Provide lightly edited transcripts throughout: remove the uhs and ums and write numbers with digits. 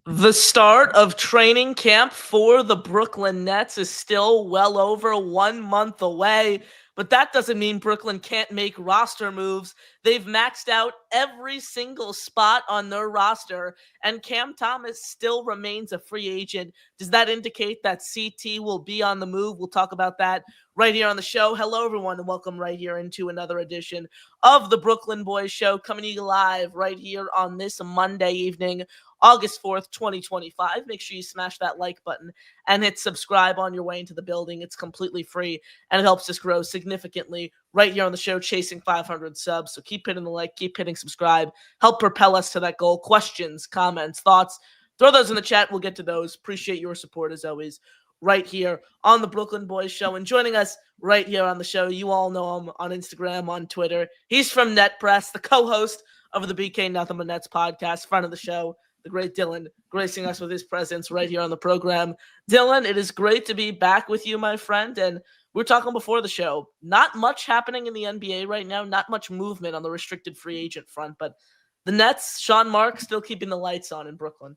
The start of training camp for the Brooklyn Nets is still well over 1 month away, but that doesn't mean Brooklyn can't make roster moves. They've maxed out every single spot on their roster, and Cam Thomas still remains a free agent. Does that indicate that CT will be on the move? We'll talk about that right here on the show. Hello, everyone, and welcome right here into another edition of the Brooklyn Boys Show, coming to you live right here on this Monday evening, August 4th, 2025. Make sure you smash that like button and hit subscribe on your way into the building. It's completely free and it helps us grow significantly right here on the show, chasing 500 subs. So keep hitting the like, keep hitting subscribe, help propel us to that goal. Questions, comments, thoughts, throw those in the chat. We'll get to those. Appreciate your support as always right here on the Brooklyn Boys Show. And joining us right here on the show, you all know him on Instagram, on Twitter. He's from Net Press, the co-host of the BK Nothing But Nets podcast, friend of the show, the great Dylan, gracing us with his presence right here on the program. Dylan, it is great to be back with you, my friend. And we were talking before the show. Not much happening in the NBA right now, not much movement on the restricted free agent front, but the Nets, Sean Mark, still keeping the lights on in Brooklyn.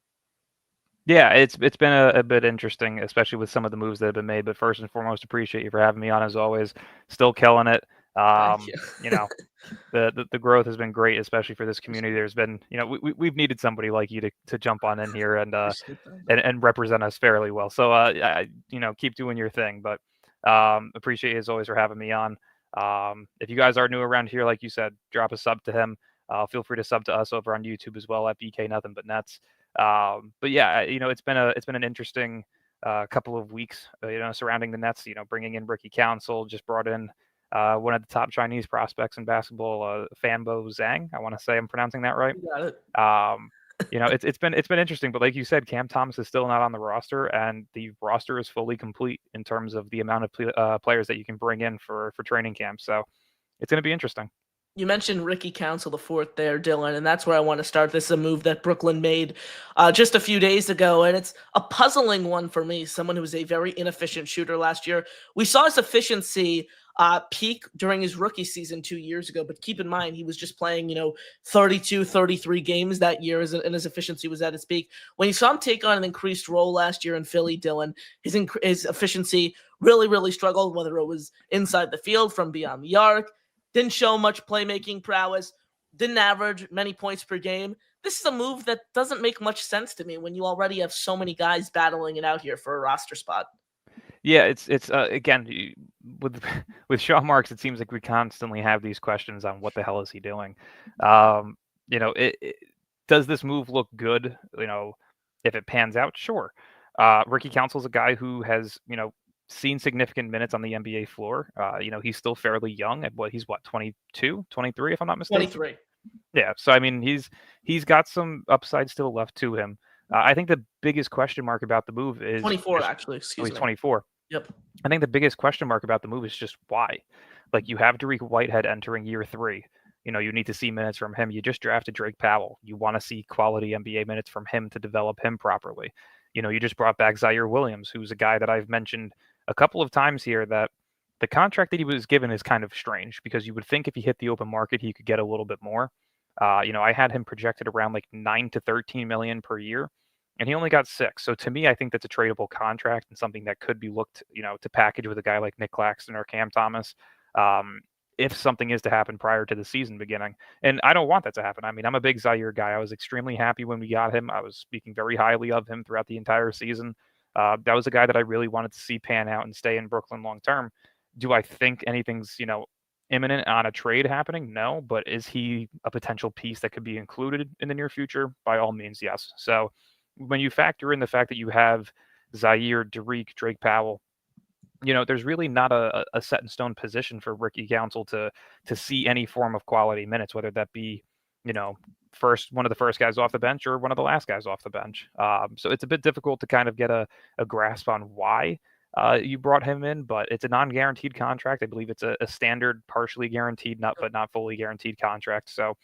Yeah, it's been a bit interesting, especially with some of the moves that have been made. But first and foremost, appreciate you for having me on as always. Still killing it. Thank you. You know, the growth has been great, especially for this community. There's been, we've needed somebody like you to jump on in here and represent us fairly well. So keep doing your thing. But appreciate you as always for having me on. If you guys are new around here, like you said, drop a sub to him. Feel free to sub to us over on YouTube as well at BK Nothing But Nets. But yeah, it's been an interesting couple of weeks, surrounding the Nets. Bringing in Ricky Council, just brought in one of the top Chinese prospects in basketball, Fanbo Zeng. I want to say I'm pronouncing that right. You got it. It's been interesting, but like you said, Cam Thomas is still not on the roster, and the roster is fully complete in terms of the amount of players that you can bring in for training camp. So it's going to be interesting. You mentioned Ricky Council the fourth there, Dylan, and that's where I want to start. This is a move that Brooklyn made just a few days ago, and it's a puzzling one for me, someone who was a very inefficient shooter last year. We saw his efficiency peak during his rookie season 2 years ago, but keep in mind, he was just playing, 32, 33 games that year, and his efficiency was at its peak. When you saw him take on an increased role last year in Philly, Dylan, his efficiency really, really struggled, whether it was inside the field from beyond the arc. Didn't show much playmaking prowess, didn't average many points per game. This is a move that doesn't make much sense to me when you already have so many guys battling it out here for a roster spot. Yeah, it's again with with Shaw Marks, it seems like we constantly have these questions on what the hell is he doing. Does this move look good? If it pans out, sure. Ricky Council's a guy who has seen significant minutes on the NBA floor. He's still fairly young at he's 22, 23 if I'm not mistaken. 23. Yeah, so I mean he's got some upside still left to him. I think the biggest question mark about the move is 24 actually, excuse me. He's 24. Yep. I think the biggest question mark about the move is just why. Like, you have Dariq Whitehead entering year 3. You need to see minutes from him. You just drafted Drake Powell. You want to see quality NBA minutes from him to develop him properly. You just brought back Zaire Williams, who's a guy that I've mentioned a couple of times here, that the contract that he was given is kind of strange, because you would think if he hit the open market, he could get a little bit more. I had him projected around like 9 to 13 million per year, and he only got 6. So to me, I think that's a tradable contract and something that could be looked, to package with a guy like Nick Claxton or Cam Thomas, if something is to happen prior to the season beginning. And I don't want that to happen. I mean, I'm a big Zaire guy. I was extremely happy when we got him. I was speaking very highly of him throughout the entire season. That was a guy that I really wanted to see pan out and stay in Brooklyn long term. Do I think anything's, imminent on a trade happening? No, but is he a potential piece that could be included in the near future? By all means, yes. So when you factor in the fact that you have Zaire, Dariq, Drake Powell, there's really not a set in stone position for Ricky Council to see any form of quality minutes, whether that be, one of the first guys off the bench or one of the last guys off the bench. So it's a bit difficult to kind of get a grasp on why you brought him in, but it's a non-guaranteed contract. I believe it's a standard, partially guaranteed, but not fully guaranteed contract. So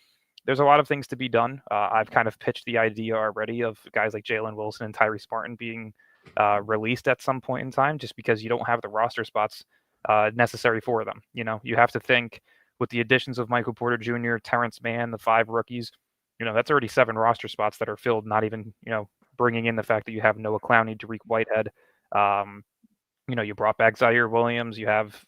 there's a lot of things to be done. I've kind of pitched the idea already of guys like Jalen Wilson and Tyrese Martin being released at some point in time, just because you don't have the roster spots necessary for them. You have to think, with the additions of Michael Porter Jr., Terrence Mann, the 5 rookies, that's already 7 roster spots that are filled, not even, bringing in the fact that you have Noah Clowney, Dariq Whitehead. You brought back Zaire Williams. You have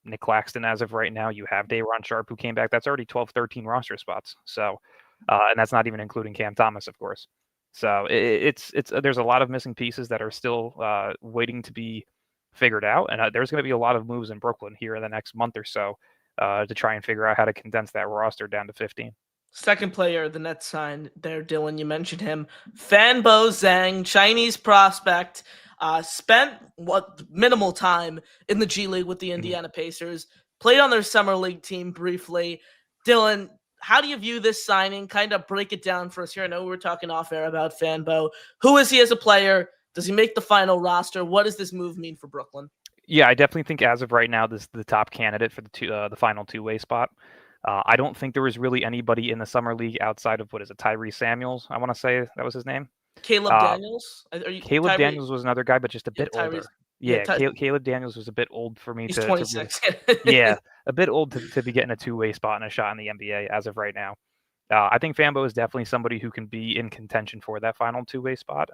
Nick Claxton as of right now. You have Day'Ron Sharp who came back. That's already 12, 13 roster spots. So, and that's not even including Cam Thomas, of course. So it's there's a lot of missing pieces that are still waiting to be figured out, and there's going to be a lot of moves in Brooklyn here in the next month or so to try and figure out how to condense that roster down to 15. Second player the Nets signed there, Dylan, you mentioned him. Fanbo Zeng, Chinese prospect, spent minimal time in the G League with the Indiana Pacers, played on their summer league team briefly. Dylan, how do you view this signing? Kind of break it down for us here. I know we were talking off air about Fanbo. Who is he as a player? Does he make the final roster? What does this move mean for Brooklyn? Yeah, I definitely think as of right now, this is the top candidate for the final two-way spot. I don't think there was really anybody in the summer league outside of Tyrese Samuels. I want to say that was his name. Caleb Daniels? Caleb Daniels was another guy, but just a bit older. Yeah, Caleb Daniels was a bit old for me. He's 26. Yeah, a bit old to be getting a two-way spot and a shot in the NBA as of right now. I think Fanbo is definitely somebody who can be in contention for that final two-way spot.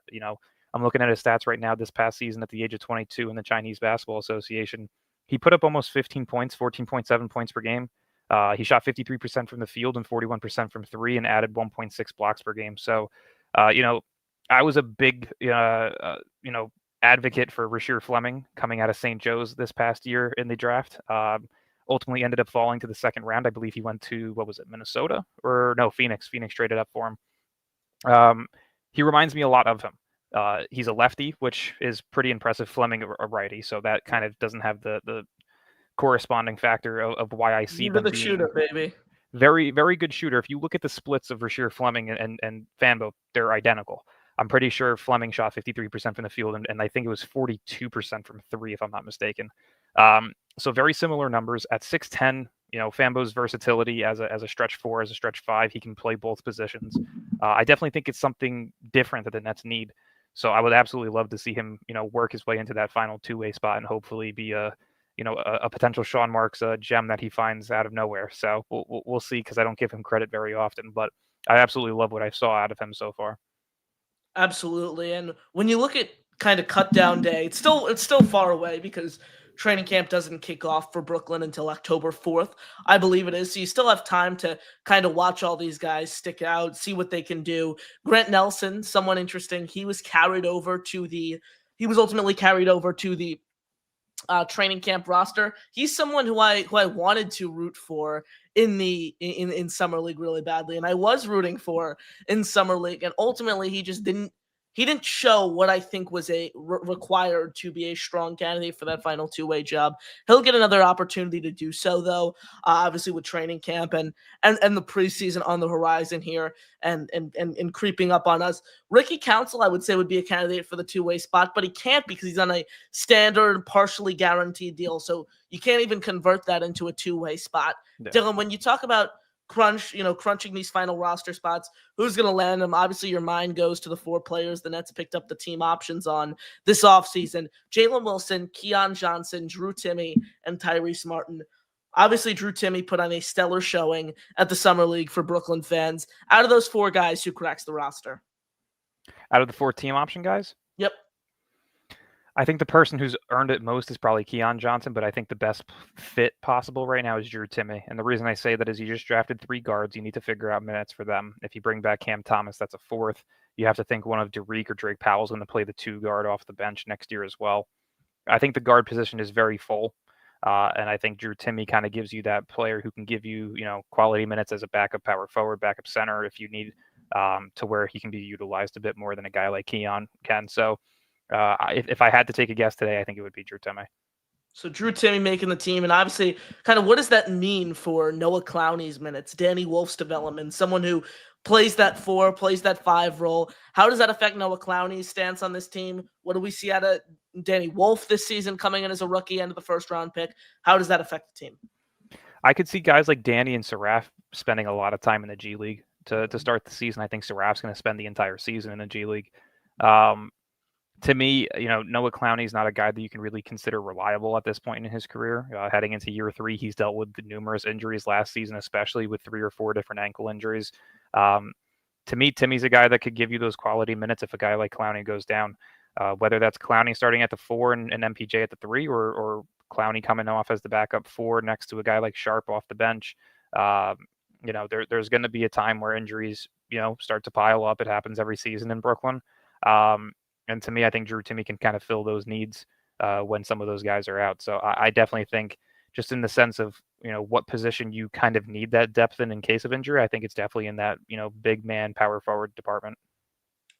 I'm looking at his stats right now. This past season, at the age of 22 in the Chinese Basketball Association, he put up almost 15 points, 14.7 points per game. He shot 53% from the field and 41% from three, and added 1.6 blocks per game. So, I was a big, advocate for Rasheer Fleming coming out of St. Joe's this past year in the draft. Ultimately ended up falling to the second round. I believe he went to, Minnesota? Or no, Phoenix. Phoenix traded up for him. He reminds me a lot of him. He's a lefty, which is pretty impressive. Fleming a righty, so that kind of doesn't have the corresponding factor of why I see them the being shooter, baby. very, very good shooter. If you look at the splits of Rasheer Fleming and Fanbo, they're identical. I'm pretty sure Fleming shot 53% from the field, and I think it was 42% from three, if I'm not mistaken. So very similar numbers. At 6'10", Fanbo's versatility as a stretch four, as a stretch five, he can play both positions. I definitely think it's something different that the Nets need. So I would absolutely love to see him, work his way into that final two-way spot and hopefully be a potential Sean Marks gem that he finds out of nowhere. So we'll see, because I don't give him credit very often, but I absolutely love what I saw out of him so far. Absolutely. And when you look at kind of cut down day, it's still far away because training camp doesn't kick off for Brooklyn until October 4th, I believe it is. So you still have time to kind of watch all these guys stick out, see what they can do. Grant Nelson, someone interesting. He was ultimately carried over to the training camp roster. He's someone who I wanted to root for in summer league really badly, and I was rooting for in summer league, and ultimately he just didn't show what I think was required to be a strong candidate for that final two-way job. He'll get another opportunity to do so, though, obviously with training camp and the preseason on the horizon here and creeping up on us. Ricky Council, I would say, would be a candidate for the two-way spot, but he can't because he's on a standard, partially guaranteed deal, so you can't even convert that into a two-way spot. Yeah. Dylan, when you talk about crunching these final roster spots, who's going to land them? Obviously, your mind goes to the four players the Nets picked up the team options on this offseason: Jalen Wilson, Keon Johnson, Drew Timme, and Tyrese Martin. Obviously, Drew Timme put on a stellar showing at the Summer League for Brooklyn fans. Out of those four guys, who cracks the roster? Out of the four team option guys? Yep. I think the person who's earned it most is probably Keon Johnson, but I think the best fit possible right now is Drew Timme. And the reason I say that is you just drafted three guards. You need to figure out minutes for them. If you bring back Cam Thomas, that's a fourth. You have to think one of Dariq or Drake Powell is going to play the two guard off the bench next year as well. I think the guard position is very full. And I think Drew Timme kind of gives you that player who can give you, quality minutes as a backup power forward, backup center if you need, to where he can be utilized a bit more than a guy like Keon can. So, if I had to take a guess today, I think it would be Drew Timme. So Drew Timme making the team, and obviously, kind of what does that mean for Noah Clowney's minutes, Danny Wolf's development, someone who plays that 4, plays that 5 role? How does that affect Noah Clowney's stance on this team? What do we see out of Danny Wolf this season coming in as a rookie, end of the first round pick? How does that affect the team? I could see guys like Danny and Saraf spending a lot of time in the G League to start the season. I think Saraf's going to spend the entire season in the G League. To me, Noah Clowney is not a guy that you can really consider reliable at this point in his career. Heading into year 3, he's dealt with numerous injuries last season, especially with 3 or 4 different ankle injuries. to me, Timmy's a guy that could give you those quality minutes if a guy like Clowney goes down. Whether that's Clowney starting at the 4 and MPJ at the 3, or Clowney coming off as the backup 4 next to a guy like Sharp off the bench. There's going to be a time where injuries, start to pile up. It happens every season in Brooklyn. And to me, I think Drew Timme can kind of fill those needs when some of those guys are out. So I definitely think, just in the sense of, what position you kind of need that depth in case of injury, I think it's definitely in that, big man power forward department.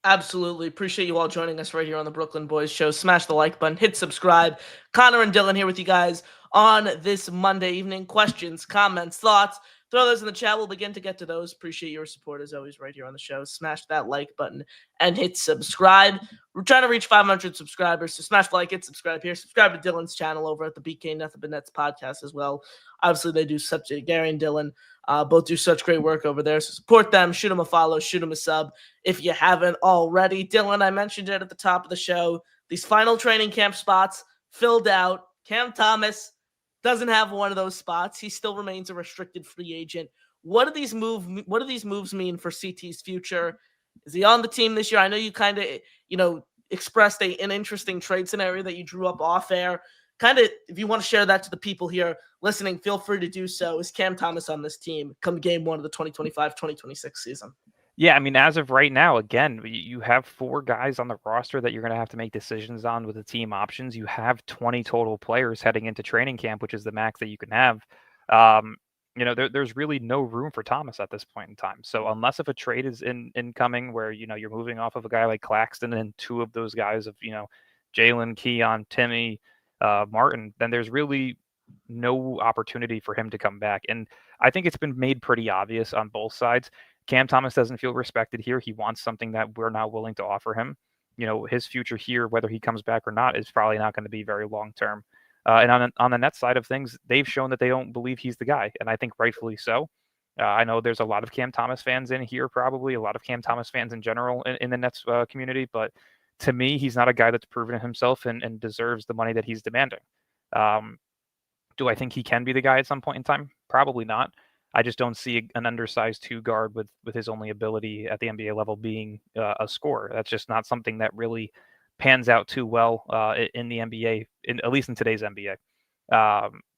Absolutely. Appreciate you all joining us right here on the Brooklyn Boys Show. Smash the like button, hit subscribe. Connor and Dylan here with you guys on this Monday evening. Questions, comments, thoughts, throw those in the chat. We'll begin to get to those. Appreciate your support as always right here on the show. Smash that like button and hit subscribe. We're trying to reach 500 subscribers, so smash the like, hit subscribe here. Subscribe to Dylan's channel over at the BK Nothing But Nets podcast as well. Obviously, they do such a Gary and Dylan both do such great work over there. So support them. Shoot them a follow. Shoot them a sub if you haven't already. Dylan, I mentioned it at the top of the show. These final training camp spots filled out. Cam Thomas doesn't have one of those spots. He still remains a restricted free agent. What do these moves mean for CT's future? Is he on the team this year? I know you kind of, expressed an interesting trade scenario that you drew up off air. Kind of, if you want to share that to the people here listening, feel free to do so. Is Cam Thomas on this team come game 1 of the 2025-2026 season? Yeah, I mean, as of right now, again, you have 4 guys on the roster that you're going to have to make decisions on with the team options. You have 20 total players heading into training camp, which is the max that you can have. There's really no room for Thomas at this point in time. So unless if a trade is incoming where, you're moving off of a guy like Claxton and 2 of those guys of, Jalen, Keon, Timmy, Martin, then there's really no opportunity for him to come back. And I think it's been made pretty obvious on both sides. Cam Thomas doesn't feel respected here. He wants something that we're not willing to offer him. His future here, whether he comes back or not, is probably not going to be very long term. And on the Nets side of things, they've shown that they don't believe he's the guy, and I think rightfully so. I know there's a lot of Cam Thomas fans in here, probably a lot of Cam Thomas fans in general in the Nets community, but to me, he's not a guy that's proven himself and deserves the money that he's demanding. Do I think he can be the guy at some point in time? Probably not. I just don't see an undersized 2 guard with his only ability at the NBA level being a scorer. That's just not something that really pans out too well in the NBA, at least in today's NBA.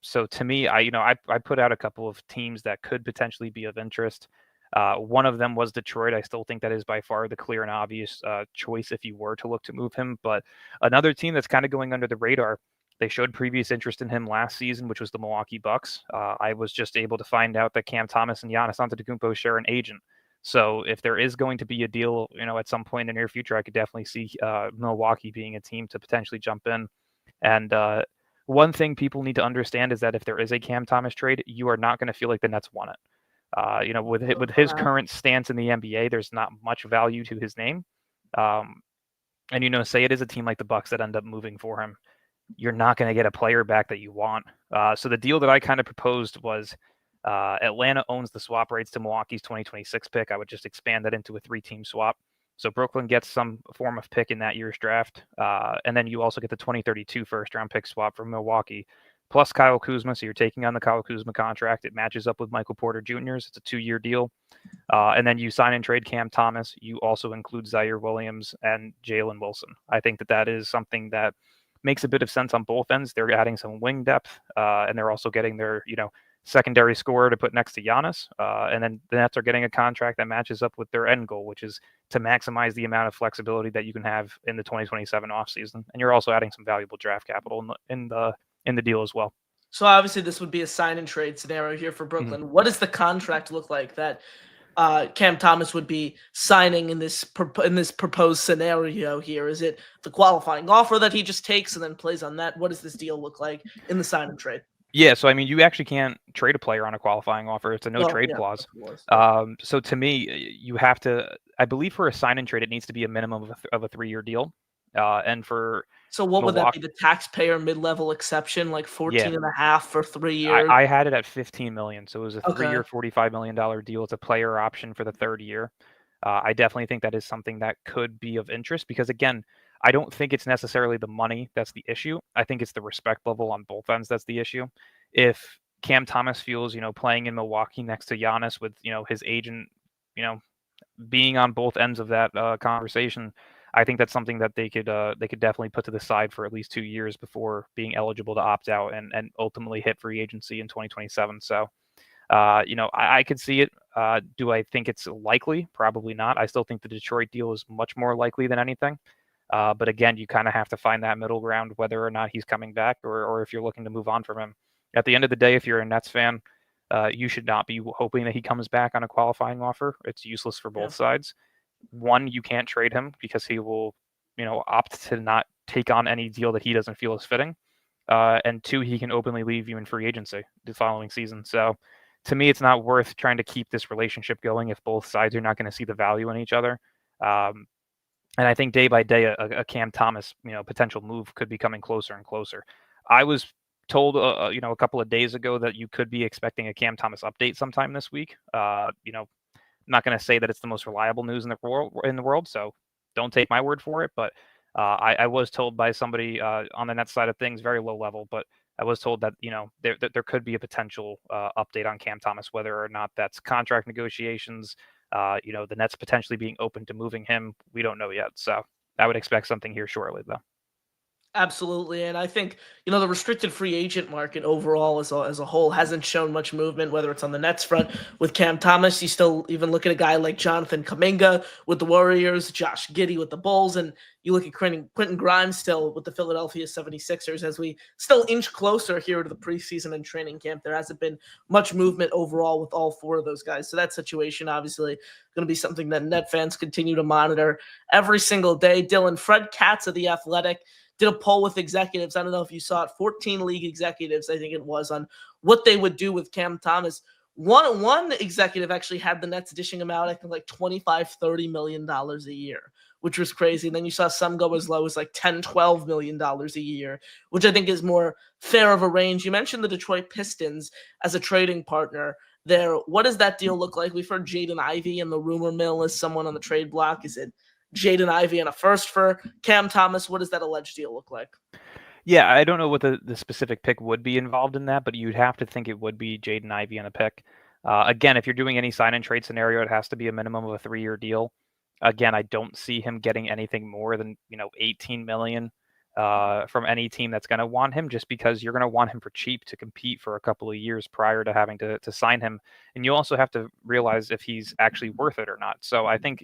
So to me, I put out a couple of teams that could potentially be of interest. One of them was Detroit. I still think that is by far the clear and obvious choice if you were to look to move him. But another team that's kind of going under the radar, they showed previous interest in him last season, which was the Milwaukee Bucks. I was just able to find out that Cam Thomas and Giannis Antetokounmpo share an agent. So if there is going to be a deal, at some point in the near future, I could definitely see Milwaukee being a team to potentially jump in. And one thing people need to understand is that if there is a Cam Thomas trade, you are not going to feel like the Nets want it. With his current stance in the NBA, there's not much value to his name. And say it is a team like the Bucks that end up moving for him, you're not going to get a player back that you want. So the deal that I kind of proposed was Atlanta owns the swap rights to Milwaukee's 2026 pick. I would just expand that into a 3-team swap. So Brooklyn gets some form of pick in that year's draft. And then you also get the 2032 first-round pick swap from Milwaukee, plus Kyle Kuzma. So you're taking on the Kyle Kuzma contract. It matches up with Michael Porter Jr.'s. It's a 2-year deal. And then you sign and trade Cam Thomas. You also include Zaire Williams and Jalen Wilson. I think that is something that makes a bit of sense on both ends. They're adding some wing depth, and they're also getting their, secondary scorer to put next to Giannis. And then the Nets are getting a contract that matches up with their end goal, which is to maximize the amount of flexibility that you can have in the 2027 offseason. And you're also adding some valuable draft capital in the deal as well. So obviously this would be a sign and trade scenario here for Brooklyn. Mm-hmm. What does the contract look like that Cam Thomas would be signing in this proposed scenario here? Is it the qualifying offer that he just takes and then plays on that? What does this deal look like in the sign and trade? Yeah, so I mean, you actually can't trade a player on a qualifying offer. It's a no-trade clause. So to me, you have to, I believe for a sign and trade, it needs to be a minimum of a 3-year deal. And for so what would that be? The taxpayer mid-level exception, like 14 and a half for 3 years? I had it at $15 million, so it was a 3-year, $45 million deal. It's a player option for the 3rd year. I definitely think that is something that could be of interest because, again, I don't think it's necessarily the money that's the issue. I think it's the respect level on both ends that's the issue. If Cam Thomas feels, playing in Milwaukee next to Giannis with, his agent, being on both ends of that conversation, I think that's something that they could definitely put to the side for at least 2 years before being eligible to opt out and ultimately hit free agency in 2027. So, I could see it. Do I think it's likely? Probably not. I still think the Detroit deal is much more likely than anything. But again, you kind of have to find that middle ground, whether or not he's coming back or if you're looking to move on from him. At the end of the day, if you're a Nets fan, you should not be hoping that he comes back on a qualifying offer. It's useless for Yeah. both sides. One, you can't trade him because he will, opt to not take on any deal that he doesn't feel is fitting. And two, he can openly leave you in free agency the following season. So to me, it's not worth trying to keep this relationship going if both sides are not going to see the value in each other. Um, and I think day by day, a Cam Thomas, potential move could be coming closer and closer. I was told, a couple of days ago that you could be expecting a Cam Thomas update sometime this week. I'm not going to say that it's the most reliable news in the world, so don't take my word for it. But I was told by somebody on the net side of things, very low level, but I was told that there could be a potential update on Cam Thomas, whether or not that's contract negotiations. The Nets potentially being open to moving him. We don't know yet, so I would expect something here shortly, though. Absolutely, and I think the restricted free agent market overall as a whole hasn't shown much movement. Whether it's on the Nets front with Cam Thomas, you still even look at a guy like Jonathan Kuminga with the Warriors, Josh Giddey with the Bulls, and you look at Quentin Grimes still with the Philadelphia 76ers. As we still inch closer here to the preseason and training camp, there hasn't been much movement overall with all four of those guys. So that situation obviously going to be something that Net fans continue to monitor every single day. Dylan, Fred Katz of The Athletic did a poll with executives. I don't know if you saw it, 14 league executives, I think it was, on what they would do with Cam Thomas. One executive actually had the Nets dishing him out, I think, like $25-30 million a year, which was crazy. And then you saw some go as low as like $10-12 million a year, which I think is more fair of a range. You mentioned the Detroit Pistons as a trading partner there. What does that deal look like? We've heard Jaden Ivey and the rumor mill is someone on the trade block. Is it Jaden Ivey and a first for Cam Thomas? What does that alleged deal look like? Yeah, I don't know what the specific pick would be involved in that, but you'd have to think it would be Jaden Ivey on a pick. Again, if you're doing any sign and trade scenario, it has to be a minimum of a 3-year deal. Again, I don't see him getting anything more than 18 million from any team that's going to want him, just because you're going to want him for cheap to compete for a couple of years prior to having to sign him, and you also have to realize if he's actually worth it or not. So I think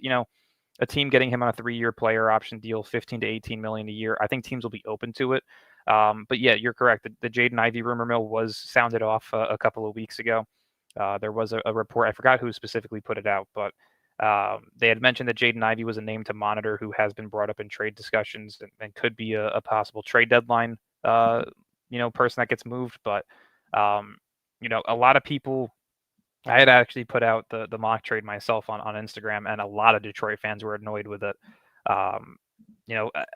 a team getting him on a 3-year player option deal, 15 to 18 million a year, I think teams will be open to it. But yeah, you're correct. The Jaden Ivey rumor mill was sounded off a couple of weeks ago. There was a report. I forgot who specifically put it out, but they had mentioned that Jaden Ivey was a name to monitor who has been brought up in trade discussions and could be a possible trade deadline, person that gets moved. But, a lot of people, I had actually put out the mock trade myself on Instagram, and a lot of Detroit fans were annoyed with it. Um,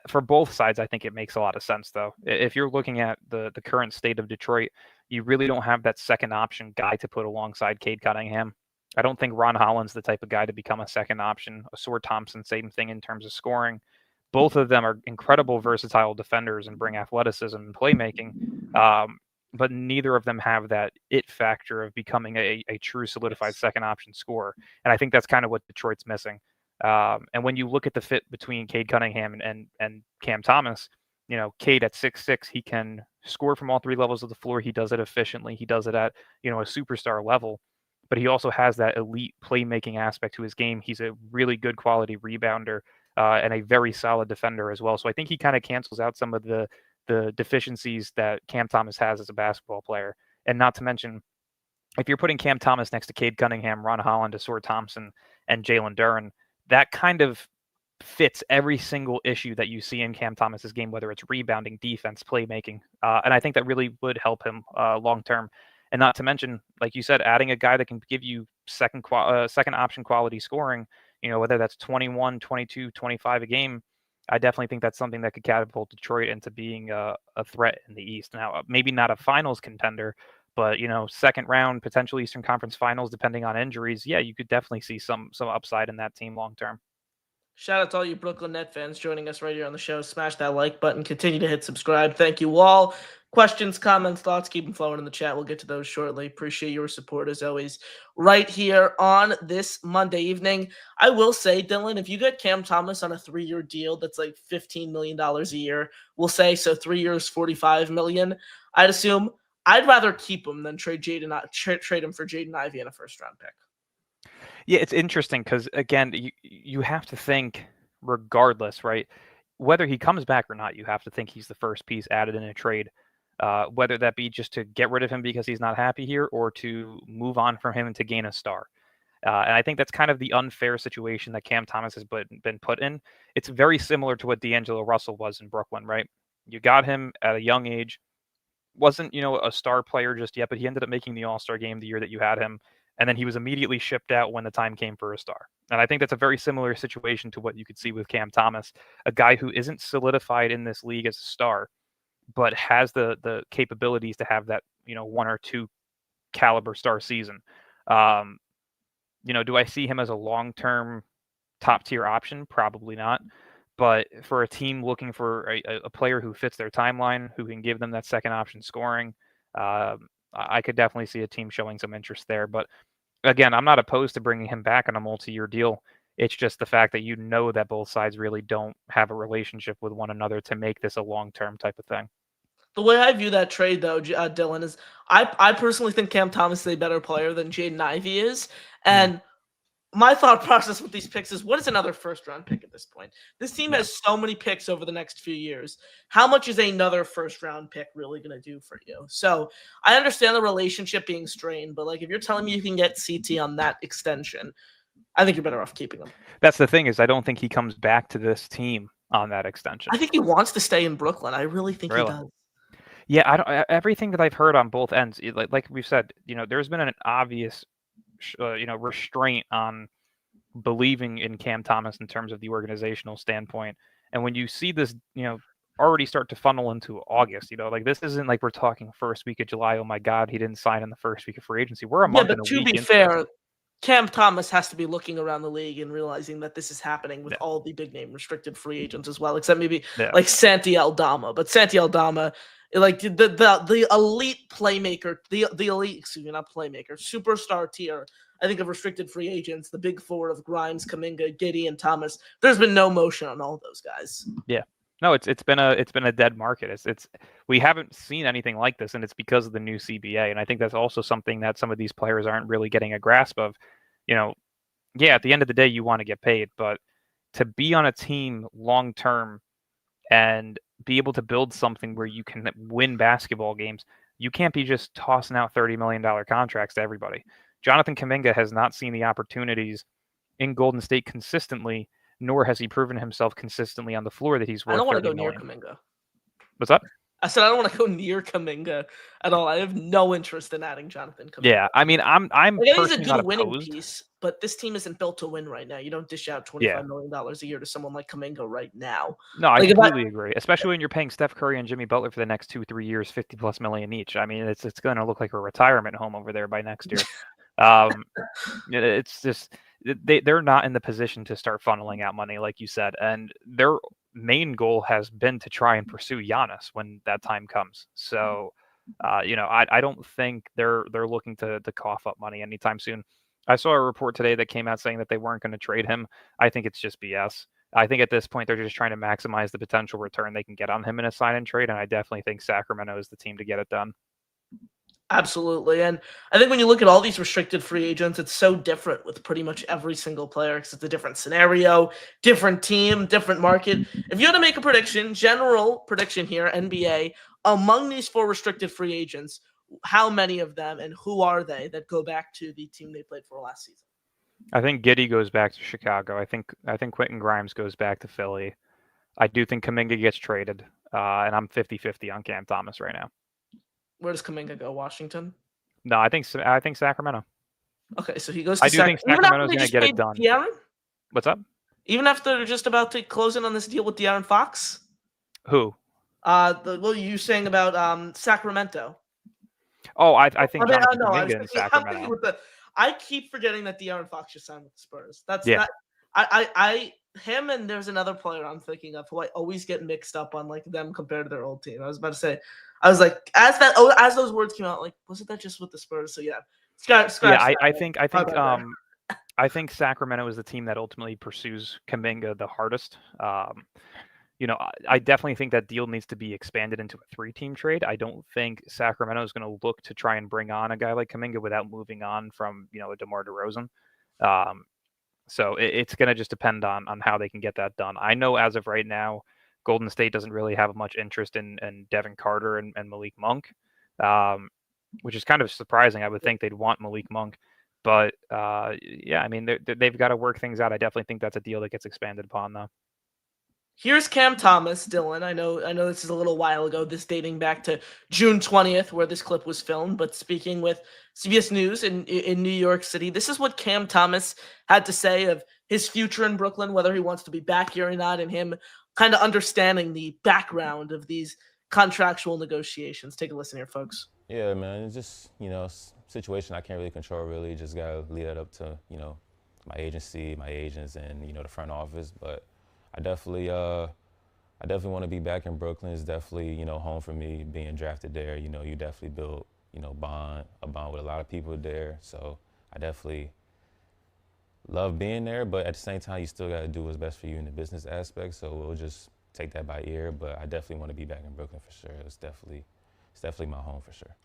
for both sides, I think it makes a lot of sense, though. If you're looking at the current state of Detroit, you really don't have that second option guy to put alongside Cade Cunningham. I don't think Ron Holland's the type of guy to become a second option. Sword Thompson, same thing in terms of scoring. Both of them are incredible versatile defenders and bring athleticism and playmaking. But neither of them have that it factor of becoming a true solidified second option scorer. And I think that's kind of what Detroit's missing. And when you look at the fit between Cade Cunningham and Cam Thomas, Cade at 6'6", he can score from all three levels of the floor. He does it efficiently. He does it at, a superstar level, but he also has that elite playmaking aspect to his game. He's a really good quality rebounder and a very solid defender as well. So I think he kind of cancels out some of the deficiencies that Cam Thomas has as a basketball player. And not to mention, if you're putting Cam Thomas next to Cade Cunningham, Ron Holland, Sword Thompson, and Jalen Duren, that kind of fits every single issue that you see in Cam Thomas's game, whether it's rebounding, defense, playmaking. And I think that really would help him long term. And not to mention, like you said, adding a guy that can give you second option quality scoring, whether that's 21, 22, 25 a game. I definitely think that's something that could catapult Detroit into being a threat in the East. Now, maybe not a finals contender, but second round, potential Eastern Conference Finals, depending on injuries. Yeah, you could definitely see some upside in that team long term. Shout out to all you Brooklyn Net fans joining us right here on the show. Smash that like button. Continue to hit subscribe. Thank you all. Questions, comments, thoughts, keep them flowing in the chat. We'll get to those shortly. Appreciate your support as always right here on this Monday evening. I will say, Dylan, if you get Cam Thomas on a 3-year deal that's like $15 million a year, we'll say, so 3 years, $45 million, I'd assume I'd rather keep him than trade trade him for Jaden Ivey in a first-round pick. Yeah, it's interesting because again, you have to think regardless, right? Whether he comes back or not, you have to think he's the first piece added in a trade. Whether that be just to get rid of him because he's not happy here, or to move on from him and to gain a star. And I think that's kind of the unfair situation that Cam Thomas has been put in. It's very similar to what D'Angelo Russell was in Brooklyn, right? You got him at a young age, wasn't a star player just yet, but he ended up making the All-Star game the year that you had him, and then he was immediately shipped out when the time came for a star. And I think that's a very similar situation to what you could see with Cam Thomas, a guy who isn't solidified in this league as a star, but has the capabilities to have that 1 or 2 caliber star season. Do I see him as a long-term top-tier option? Probably not. But for a team looking for a player who fits their timeline, who can give them that second option scoring, I could definitely see a team showing some interest there. But again, I'm not opposed to bringing him back on a multi-year deal. It's just the fact that that both sides really don't have a relationship with one another to make this a long-term type of thing. The way I view that trade, though, Dylan, is I personally think Cam Thomas is a better player than Jaden Ivey is. And my thought process with these picks is, what is another first-round pick at this point? This team has so many picks over the next few years. How much is another first-round pick really going to do for you? So I understand the relationship being strained, but if you're telling me you can get CT on that extension, I think you're better off keeping him. That's the thing, is I don't think he comes back to this team on that extension. I think he wants to stay in Brooklyn. I really think he does. Yeah, I don't. Everything that I've heard on both ends, like we've said, there's been an obvious, restraint on believing in Cam Thomas in terms of the organizational standpoint. And when you see this, already start to funnel into August, this isn't like we're talking first week of July. Oh my God, he didn't sign in the first week of free agency. We're a month and a week. To be fair, Cam Thomas has to be looking around the league and realizing that this is happening with all the big name restricted free agents as well, except maybe like Santi Aldama. But Santi Aldama, like the elite playmaker, the elite, excuse me, not playmaker, superstar tier, I think, of restricted free agents, the big four of Grimes, Kuminga, Giddey, and Thomas. There's been no motion on all those guys. Yeah. No, it's been a dead market. We haven't seen anything like this, and it's because of the new CBA. And I think that's also something that some of these players aren't really getting a grasp of. At the end of the day, you want to get paid, but to be on a team long term and be able to build something where you can win basketball games, you can't be just tossing out $30 million contracts to everybody. Jonathan Kuminga has not seen the opportunities in Golden State consistently, nor has he proven himself consistently on the floor that he's worth. I don't want to go near Kuminga. What's up? I said I don't want to go near Kuminga at all. I have no interest in adding Jonathan Kuminga. Yeah, I mean, I'm he's a good winning piece, but this team isn't built to win right now. You don't dish out $25 million a year to someone like Kuminga right now. No, I completely agree. Especially when you're paying Steph Curry and Jimmy Butler for the next 2-3 years, $50+ million each. I mean, it's going to look like a retirement home over there by next year. It's just they're not in the position to start funneling out money, like you said, and their main goal has been to try and pursue Giannis when that time comes. So, I don't think they're looking to cough up money anytime soon. I saw a report today that came out saying that they weren't going to trade him. I think it's just BS. I think at this point they're just trying to maximize the potential return they can get on him in a sign and trade, and I definitely think Sacramento is the team to get it done. Absolutely. And I think when you look at all these restricted free agents, it's so different with pretty much every single player because it's a different scenario, different team, different market. If you had to make a prediction, general prediction here, NBA, among these 4 restricted free agents, how many of them and who are they that go back to the team they played for last season? I think Giddey goes back to Chicago. I think Quentin Grimes goes back to Philly. I do think Kuminga gets traded, and I'm 50-50 on Cam Thomas right now. Where does Kuminga go? Washington? No, I think Sacramento. Okay, so he goes to I do think Sacramento's going to get it done. De'Aaron? What's up? Even after they're just about to close in on this deal with De'Aaron Fox? Who? What you saying about Sacramento? Oh, I think Jonathan Kuminga in Sacramento. I keep forgetting that De'Aaron Fox just signed with the Spurs. That's yeah. not. him and there's another player I'm thinking of who I always get mixed up on like them compared to their old team. I was about to say, I was like, as those words came out, like, wasn't that just with the Spurs? So yeah, Yeah, scratch that. My bad there. I think Sacramento is the team that ultimately pursues Kuminga the hardest. I definitely think that deal needs to be expanded into a 3-team trade. I don't think Sacramento is going to look to try and bring on a guy like Kuminga without moving on from a DeMar DeRozan. So it's going to just depend on how they can get that done. I know as of right now, Golden State doesn't really have much interest in Devin Carter and Malik Monk, which is kind of surprising. I would think they'd want Malik Monk. But yeah, I mean, they've got to work things out. I definitely think that's a deal that gets expanded upon, though. Here's Cam Thomas, Dylan. I know this is a little while ago, this dating back to June 20th, where this clip was filmed. But speaking with CBS News in New York City, this is what Cam Thomas had to say of his future in Brooklyn, whether he wants to be back here or not, and him kind of understanding the background of these contractual negotiations. Take a listen here, folks. Yeah, man, it's just, situation I can't really control, really. Just got to leave that up to, my agency, my agents, and, the front office. But I definitely want to be back in Brooklyn. It's definitely, home for me, being drafted there. You definitely build, a bond with a lot of people there. So I definitely love being there, but at the same time, you still got to do what's best for you in the business aspect. So we'll just take that by ear. But I definitely want to be back in Brooklyn for sure. It's definitely my home for sure.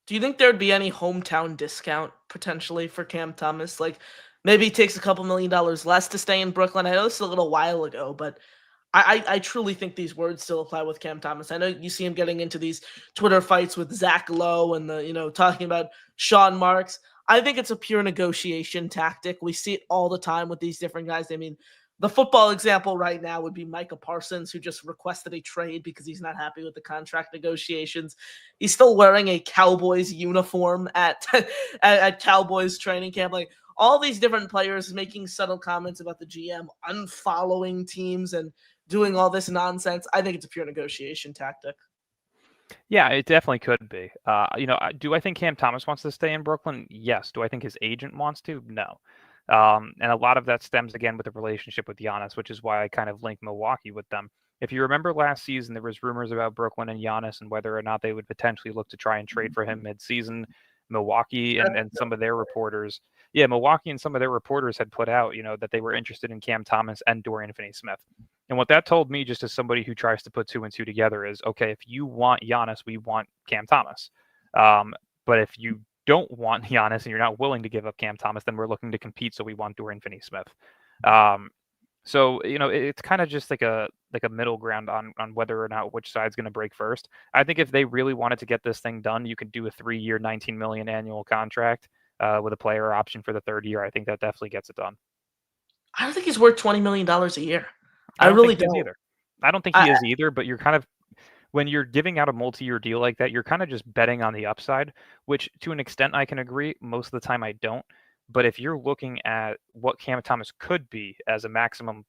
Do you think there'd be any hometown discount potentially for Cam Thomas? Like maybe he takes a couple $1 million less to stay in Brooklyn. I know this is a little while ago, but I truly think these words still apply with Cam Thomas. I know you see him getting into these Twitter fights with Zach Lowe and talking about Sean Marks. I think it's a pure negotiation tactic. We see it all the time with these different guys. I mean, the football example right now would be Micah Parsons, who just requested a trade because he's not happy with the contract negotiations. He's still wearing a Cowboys uniform at at Cowboys training camp. Like all these different players making subtle comments about the GM unfollowing teams and doing all this nonsense. I think it's a pure negotiation tactic. Yeah, it definitely could be. Do I think Cam Thomas wants to stay in Brooklyn? Yes. Do I think his agent wants to? No. And a lot of that stems again with the relationship with Giannis, which is why I kind of link Milwaukee with them. If you remember last season, there was rumors about Brooklyn and Giannis and whether or not they would potentially look to try and trade for him mid-season. Milwaukee and some of their reporters, Milwaukee and some of their reporters had put out, that they were interested in Cam Thomas and Dorian Finney-Smith. And what that told me, just as somebody who tries to put 2 and 2 together, is okay, if you want Giannis, we want Cam Thomas. But if you don't want Giannis and you're not willing to give up Cam Thomas, then we're looking to compete, so we want Dorian Finney-Smith. So it's kind of just like a middle ground on whether or not which side's going to break first. I think if they really wanted to get this thing done, you could do a 3-year, $19 million annual contract with a player option for the 3rd year. I think that definitely gets it done. I don't think he's worth $20 million a year. I don't really think he is either. I don't think he is either, but you're kind of, when you're giving out a multi-year deal like that, you're kind of just betting on the upside, which to an extent I can agree. Most of the time I don't. But if you're looking at what Cam Thomas could be as a maximum,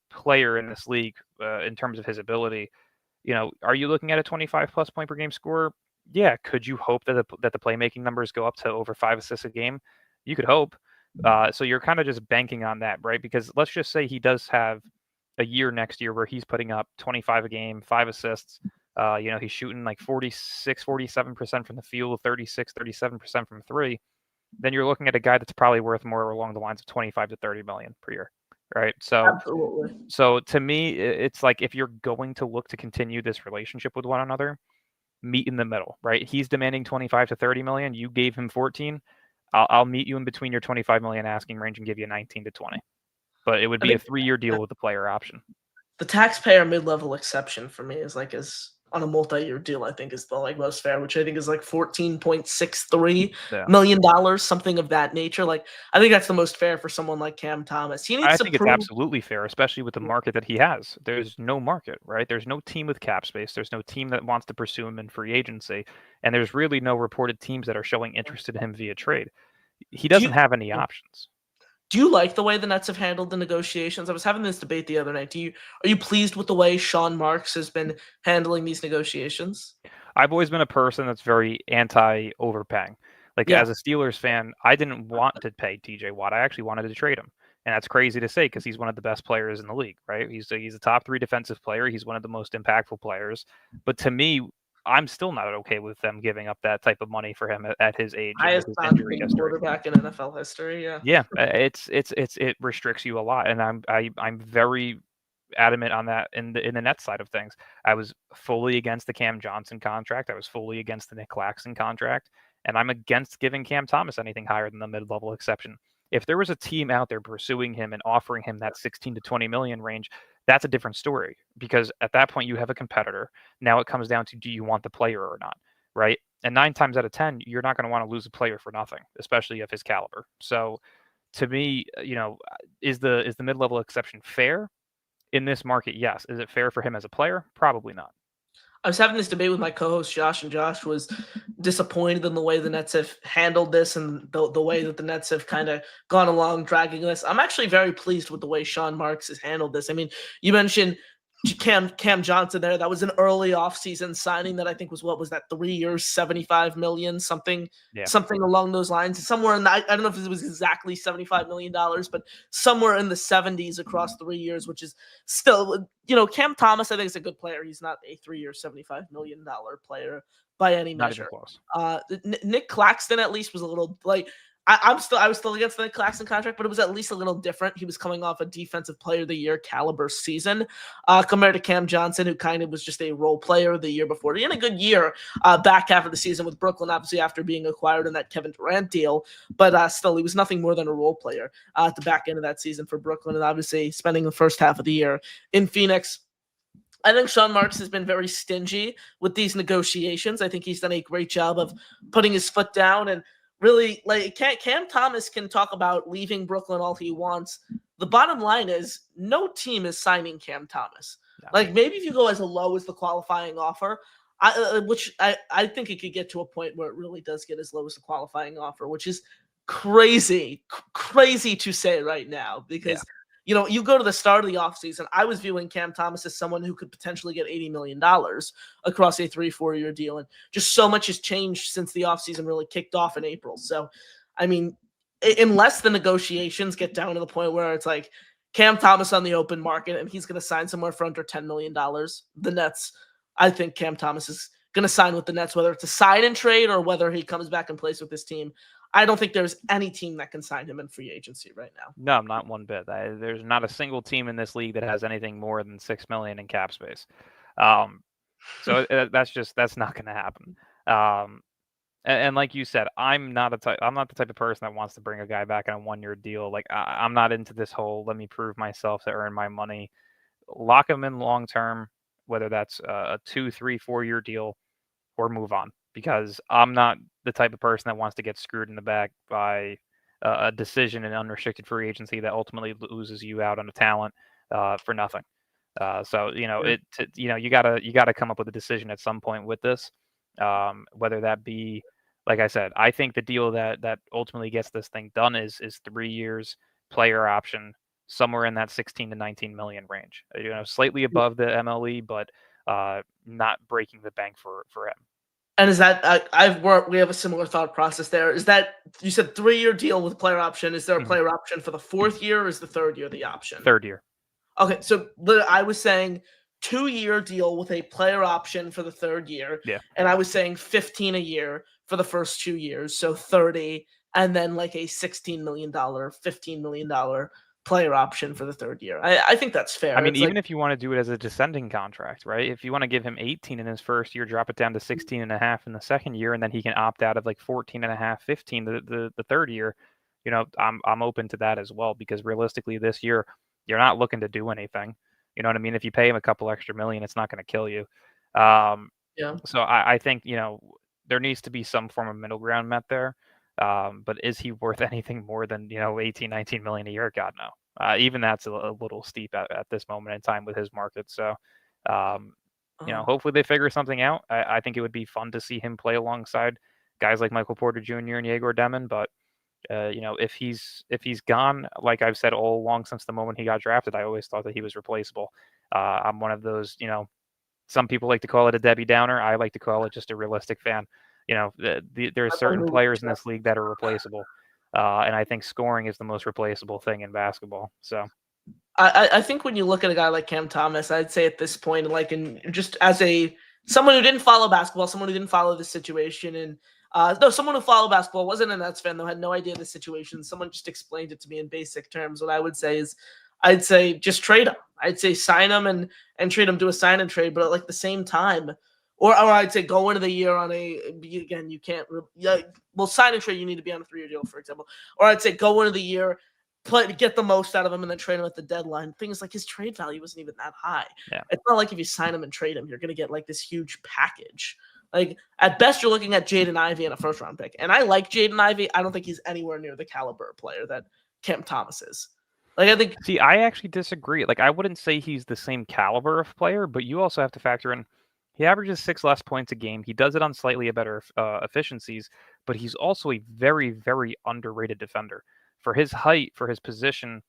player in this league in terms of his ability, are you looking at a 25+ point per game scorer? Yeah. Could you hope that the playmaking numbers go up to over 5 assists a game? You could hope. So you're kind of just banking on that, right? Because let's just say he does have a year next year where he's putting up 25 a game, 5 assists. He's shooting like 46, 47% from the field, 36, 37% from 3. Then you're looking at a guy that's probably worth more along the lines of 25 to 30 million per year, right? Absolutely. So to me, it's like if you're going to look to continue this relationship with one another, meet in the middle, right? He's demanding 25 to 30 million. You gave him 14. I'll meet you in between your 25 million asking range and give you 19 to 20. But it would be a 3-year deal with the player option. The taxpayer mid-level exception for me is like is on a multi-year deal. I think is the most fair, which I think is like $14.63 million, something of that nature. Like I think that's the most fair for someone like Cam Thomas. He needs I to think it's absolutely fair, especially with the market that he has. There's no market, right? There's no team with cap space. There's no team that wants to pursue him in free agency, and there's really no reported teams that are showing interest in him via trade. He doesn't have any options. Do you like the way the Nets have handled the negotiations? I was having this debate the other night. Are you pleased with the way Sean Marks has been handling these negotiations? I've always been a person that's very anti-overpaying. Like as a Steelers fan, I didn't want to pay TJ Watt. I actually wanted to trade him. And that's crazy to say because he's one of the best players in the league, right? He's a top 3 defensive player. He's one of the most impactful players. But to me, I'm still not okay with them giving up that type of money for him at his age and with Highest his non injury paid history. quarterback in NFL history. Yeah. Yeah, it restricts you a lot, and I'm very adamant on that in the Nets side of things. I was fully against the Cam Johnson contract. I was fully against the Nick Claxton contract, and I'm against giving Cam Thomas anything higher than the mid-level exception. If there was a team out there pursuing him and offering him that 16 to 20 million range, that's a different story because at that point you have a competitor. Now it comes down to do you want the player or not, right? And 9 times out of 10, you're not going to want to lose a player for nothing, especially of his caliber. So to me, is the mid-level exception fair? In this market, yes. Is it fair for him as a player? Probably not. I was having this debate with my co-host Josh, and Josh was disappointed in the way the Nets have handled this and the way that the Nets have kind of gone along dragging this. I'm actually very pleased with the way Sean Marks has handled this. I mean, you mentioned Cam Johnson there. That was an early offseason signing that I think was, what was that, 3 years, 75 million, something along those lines. Somewhere in the, I don't know if it was exactly $75 million, but somewhere in the 70s across 3 years, which is still, Cam Thomas, I think is a good player. He's not a 3-year, $75 million player by any Not even measure. close. Nick Claxton at least was a little like, I was still against the Nick Claxton contract, but it was at least a little different. He was coming off a defensive player of the year caliber season, compared to Cam Johnson, who kind of was just a role player the year before. He had a good year back half of the season with Brooklyn, obviously after being acquired in that Kevin Durant deal, but still he was nothing more than a role player at the back end of that season for Brooklyn, and obviously spending the first half of the year in Phoenix. I think Sean Marks has been very stingy with these negotiations. I think he's done a great job of putting his foot down and really, like, Cam Thomas can talk about leaving Brooklyn all he wants. The bottom line is no team is signing Cam Thomas. No. Like, maybe if you go as low as the qualifying offer, which I think it could get to a point where it really does get as low as the qualifying offer, which is crazy to say right now because you go to the start of the offseason, I was viewing Cam Thomas as someone who could potentially get $80 million across a 3-4 year deal. And just so much has changed since the offseason really kicked off in April. So, I mean, unless the negotiations get down to the point where it's like Cam Thomas on the open market and he's going to sign somewhere for under $10 million, the Nets, I think Cam Thomas is going to sign with the Nets, whether it's a sign and trade or whether he comes back and plays with this team. I don't think there's any team that can sign him in free agency right now. No, not one bit. There's not a single team in this league that has anything more than $6 million in cap space. So that's not going to happen. And like you said, I'm not the type of person that wants to bring a guy back on a 1-year deal. Like I'm not into this whole let me prove myself to earn my money. Lock him in long term, whether that's a 2, 3, 4-year deal, or move on. Because I'm not the type of person that wants to get screwed in the back by a decision in unrestricted free agency that ultimately loses you out on a talent for nothing. So you gotta come up with a decision at some point with this, whether that be, like I said, I think the deal that ultimately gets this thing done is 3 years, player option, somewhere in that 16 to 19 million range. Slightly above the MLE, but not breaking the bank for him. And is that we have a similar thought process there? Is that you said 3-year deal with player option? Is there a player option for the 4th year, or is the 3rd year the option? 3rd year. Okay, so I was saying 2-year deal with a player option for the 3rd year, and I was saying 15 a year for the first 2 years, so 30, and then like a $16 million, $15 million player option for the 3rd year. I think that's fair. I mean, even if you want to do it as a descending contract, right? If you want to give him 18 in his first year, drop it down to 16 and a half in the 2nd year, and then he can opt out of like 14 and a half, 15 the 3rd year, I'm open to that as well, because realistically this year you're not looking to do anything. You know what I mean? If you pay him a couple extra million, it's not going to kill you. So I think, there needs to be some form of middle ground met there. But is he worth anything more than 18, 19 million a year? God no. Even that's a little steep at this moment in time with his market. So hopefully they figure something out. I think it would be fun to see him play alongside guys like Michael Porter Jr. and Yegor Demon. But if he's gone, like I've said all along since the moment he got drafted, I always thought that he was replaceable. I'm one of those. Some people like to call it a Debbie Downer. I like to call it just a realistic fan. There are certain players in this league that are replaceable. And I think scoring is the most replaceable thing in basketball. So I think when you look at a guy like Cam Thomas, I'd say at this point, like in just as a someone who didn't follow basketball, someone who didn't follow the situation, and no, someone who followed basketball, wasn't a Nets fan though, had no idea the situation. Someone just explained it to me in basic terms. What I would say is, I'd say just trade him. I'd say sign him and trade him, do a sign and trade, but at like the same time, or I'd say go into the year on again, you can't well, sign and trade, you need to be on a 3-year deal, for example, or I'd say go into the year, get the most out of him, and then trade him at the deadline. Things like his trade value wasn't even that high. Yeah. It's not like if you sign him and trade him, you're going to get like this huge package. Like at best, you're looking at Jaden Ivey and a first-round pick. And I like Jaden Ivey. I don't think he's anywhere near the caliber of player that Cam Thomas is. Like I think. See, I actually disagree. Like I wouldn't say he's the same caliber of player, but you also have to factor in he averages 6 less points a game. He does it on slightly better efficiencies, but he's also a very, very underrated defender. For his height, for his position,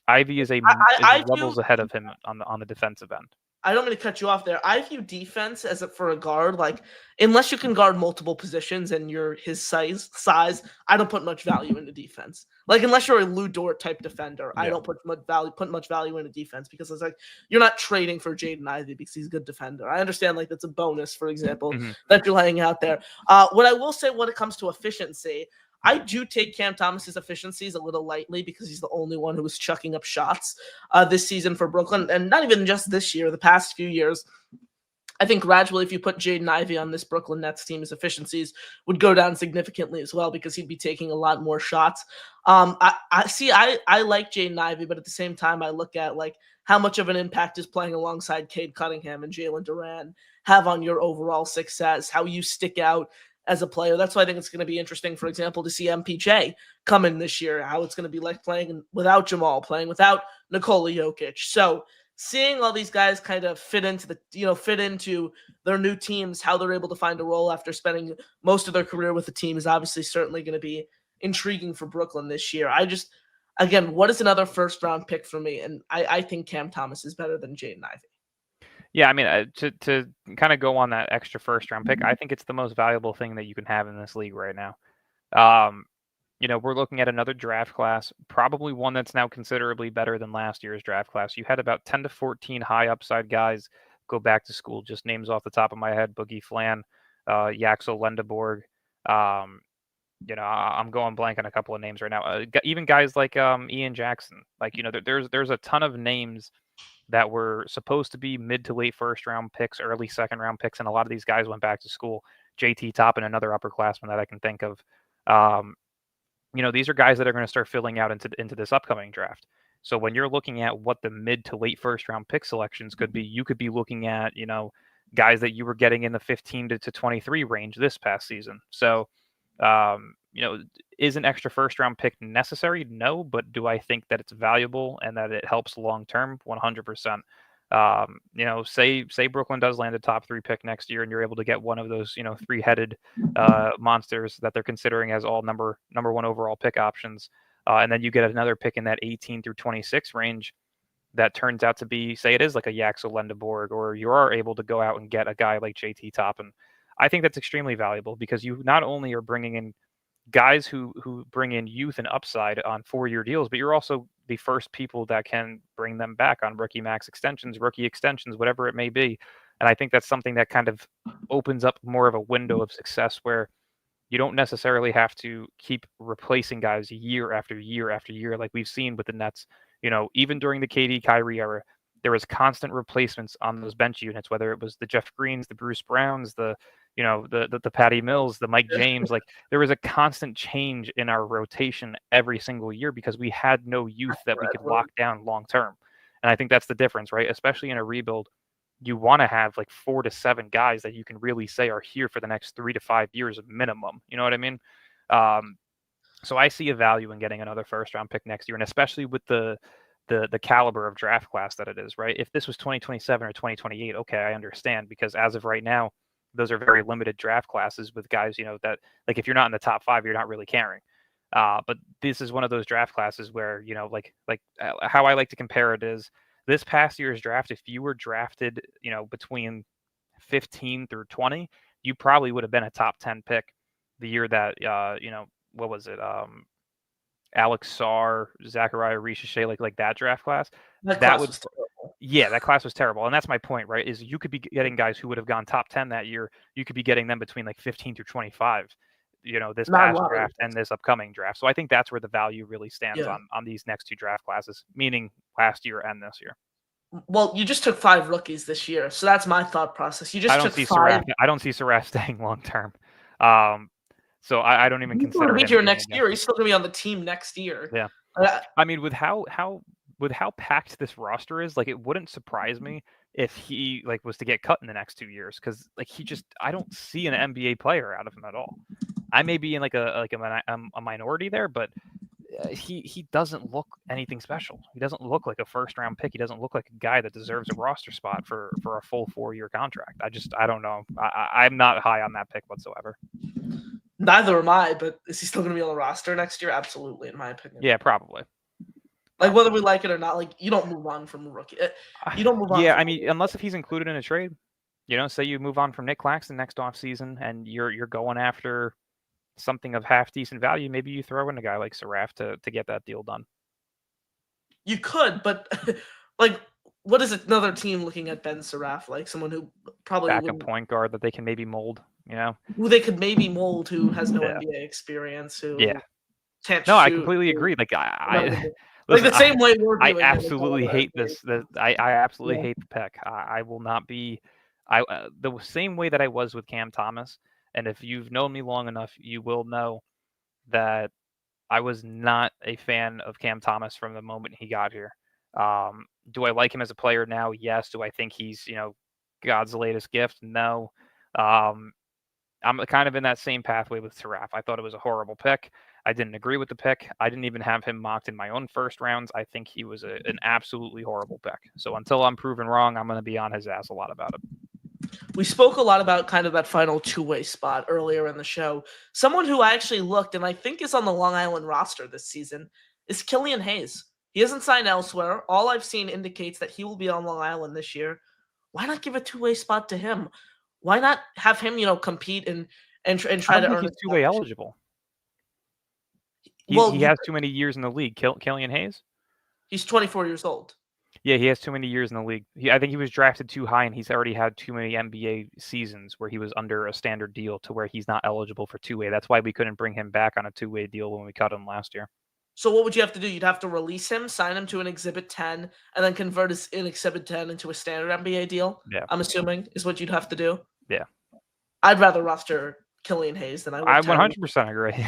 Ivy is levels ahead of him on the defensive end. I don't mean to cut you off there. I view defense as for a guard, like unless you can guard multiple positions and you're his size, I don't put much value into defense. Like unless you're a Lou Dort type defender, I don't put much value into defense because it's like you're not trading for Jaden Ivey because he's a good defender. I understand like that's a bonus, for example, that you're laying out there. What I will say when it comes to efficiency, I do take Cam Thomas's efficiencies a little lightly because he's the only one who was chucking up shots this season for Brooklyn, and not even just this year, the past few years. I think gradually, if you put Jaden Ivey on this Brooklyn Nets team, his efficiencies would go down significantly as well because he'd be taking a lot more shots. I like Jaden Ivey, but at the same time, I look at like how much of an impact is playing alongside Cade Cunningham and Jalen Duran have on your overall success, how you stick out as a player. That's why I think it's going to be interesting, for example, to see MPJ come in this year, how it's going to be like playing without Jamal, playing without Nikola Jokic. So seeing all these guys kind of fit into their new teams, how they're able to find a role after spending most of their career with the team is obviously certainly going to be intriguing for Brooklyn this year. Again, what is another first round pick for me? And I think Cam Thomas is better than Jaden Ivey. Yeah, I mean, to kind of go on that extra first-round pick, I think it's the most valuable thing that you can have in this league right now. We're looking at another draft class, probably one that's now considerably better than last year's draft class. You had about 10 to 14 high upside guys go back to school. Just names off the top of my head: Boogie Flan, Yaxel Lendeborg. I'm going blank on a couple of names right now. Even guys like Ian Jackson. Like, there's a ton of names that were supposed to be mid to late first round picks, early second round picks, and a lot of these guys went back to school. JT Toppin, another upperclassman that I can think of. These are guys that are going to start filling out into this upcoming draft. So when you're looking at what the mid to late first round pick selections could be, you could be looking at, guys that you were getting in the 15 to 23 range this past season. So, is an extra first round pick necessary? No, but do I think that it's valuable and that it helps long term? 100%. Say Brooklyn does land a top 3 pick next year, and you're able to get one of those, 3-headed monsters that they're considering as all number 1 overall pick options, and then you get another pick in that 18 through 26 range that turns out to be, say it is like a Yaxel Lendeborg, or you are able to go out and get a guy like JT Toppin. I think that's extremely valuable because you not only are bringing in guys who bring in youth and upside on 4-year deals, but you're also the first people that can bring them back on rookie max extensions, rookie extensions, whatever it may be. And I think that's something that kind of opens up more of a window of success where you don't necessarily have to keep replacing guys year after year after year like we've seen with the Nets. Even during the KD Kyrie era, there was constant replacements on those bench units, whether it was the Jeff Greens, the Bruce Browns, the Patty Mills, the Mike James. Like there was a constant change in our rotation every single year because we had no youth that we could lock down long term. And I think that's the difference, right? Especially in a rebuild, you want to have like 4 to 7 guys that you can really say are here for the next 3 to 5 years minimum. You know what I mean? So I see a value in getting another first round pick next year, and especially with the caliber of draft class that it is, right? If this was 2027 or 2028, okay, I understand, because as of right now, those are very limited draft classes with guys, that like if you're not in the top 5, you're not really caring. But this is one of those draft classes where, how I like to compare it is this past year's draft, if you were drafted, between 15 through 20, you probably would have been a top 10 pick the year that, what was it? Alex Sarr, Zachariah Richeche, like that draft class. That That class would was terrible. Yeah, that class was terrible, and that's my point, right? Is you could be getting guys who would have gone top 10 that year. You could be getting them between like 15 through 25. This past Non-lottery draft and this upcoming draft. So I think that's where the value really stands Yeah. on these next two draft classes, meaning last year and this year. Well, you just took 5 rookies this year, so that's my thought process. You I just don't took see 5. Saraf. I don't see Saraf staying long term. So I don't even He's still consider going to him be here being next again. year. He's still going to be on the team next year. Yeah. I mean, with how packed this roster is, like it wouldn't surprise me if he like was to get cut in the next 2 years, because like I don't see an NBA player out of him at all. I may be in like a minority there, but he doesn't look anything special. He doesn't look like a first round pick. He doesn't look like a guy that deserves a roster spot for a full 4-year contract. I don't know. I'm not high on that pick whatsoever. Neither am I, but is he still going to be on the roster next year? Absolutely, in my opinion. Yeah, probably. Like whether we like it or not, like you don't move on from a rookie. You don't move on. Yeah, I mean, unless if he's included in a trade. Say you move on from Nick Claxton next offseason and you're going after something of half decent value, maybe you throw in a guy like Saraf to get that deal done. You could, but like, what is another team looking at Ben Saraf? Like someone who probably backup point guard that they can maybe mold. Who they could maybe mold, who has no Yeah. NBA experience, who No, can't shoot. I completely agree. Like like the same way we're doing. I absolutely hate this. I absolutely hate the pick. I will not be. The same way that I was with Cam Thomas, and if you've known me long enough, you will know that I was not a fan of Cam Thomas from the moment he got here. Do I like him as a player now? Yes. Do I think he's God's latest gift? No. I'm kind of in that same pathway with Saraf. I thought it was a horrible pick. I didn't agree with the pick. I didn't even have him mocked in my own first rounds. I think he was an absolutely horrible pick. So until I'm proven wrong, I'm going to be on his ass a lot about it. We spoke a lot about kind of that final two-way spot earlier in the show. Someone who I actually looked and I think is on the Long Island roster this season is Killian Hayes. He hasn't signed elsewhere. All I've seen indicates that he will be on Long Island this year. Why not give a two-way spot to him? Why not have him, compete and try to earn? He's two-way eligible. He has too many years in the league. Killian Hayes? He's 24 years old. Yeah, he has too many years in the league. I think he was drafted too high, and he's already had too many NBA seasons where he was under a standard deal to where he's not eligible for two-way. That's why we couldn't bring him back on a two-way deal when we cut him last year. So what would you have to do? You'd have to release him, sign him to an Exhibit 10, and then convert his Exhibit 10 into a standard NBA deal? Yeah. I'm assuming is what you'd have to do? Yeah. I'd rather roster Killian Hayes than I would. I 100% agree.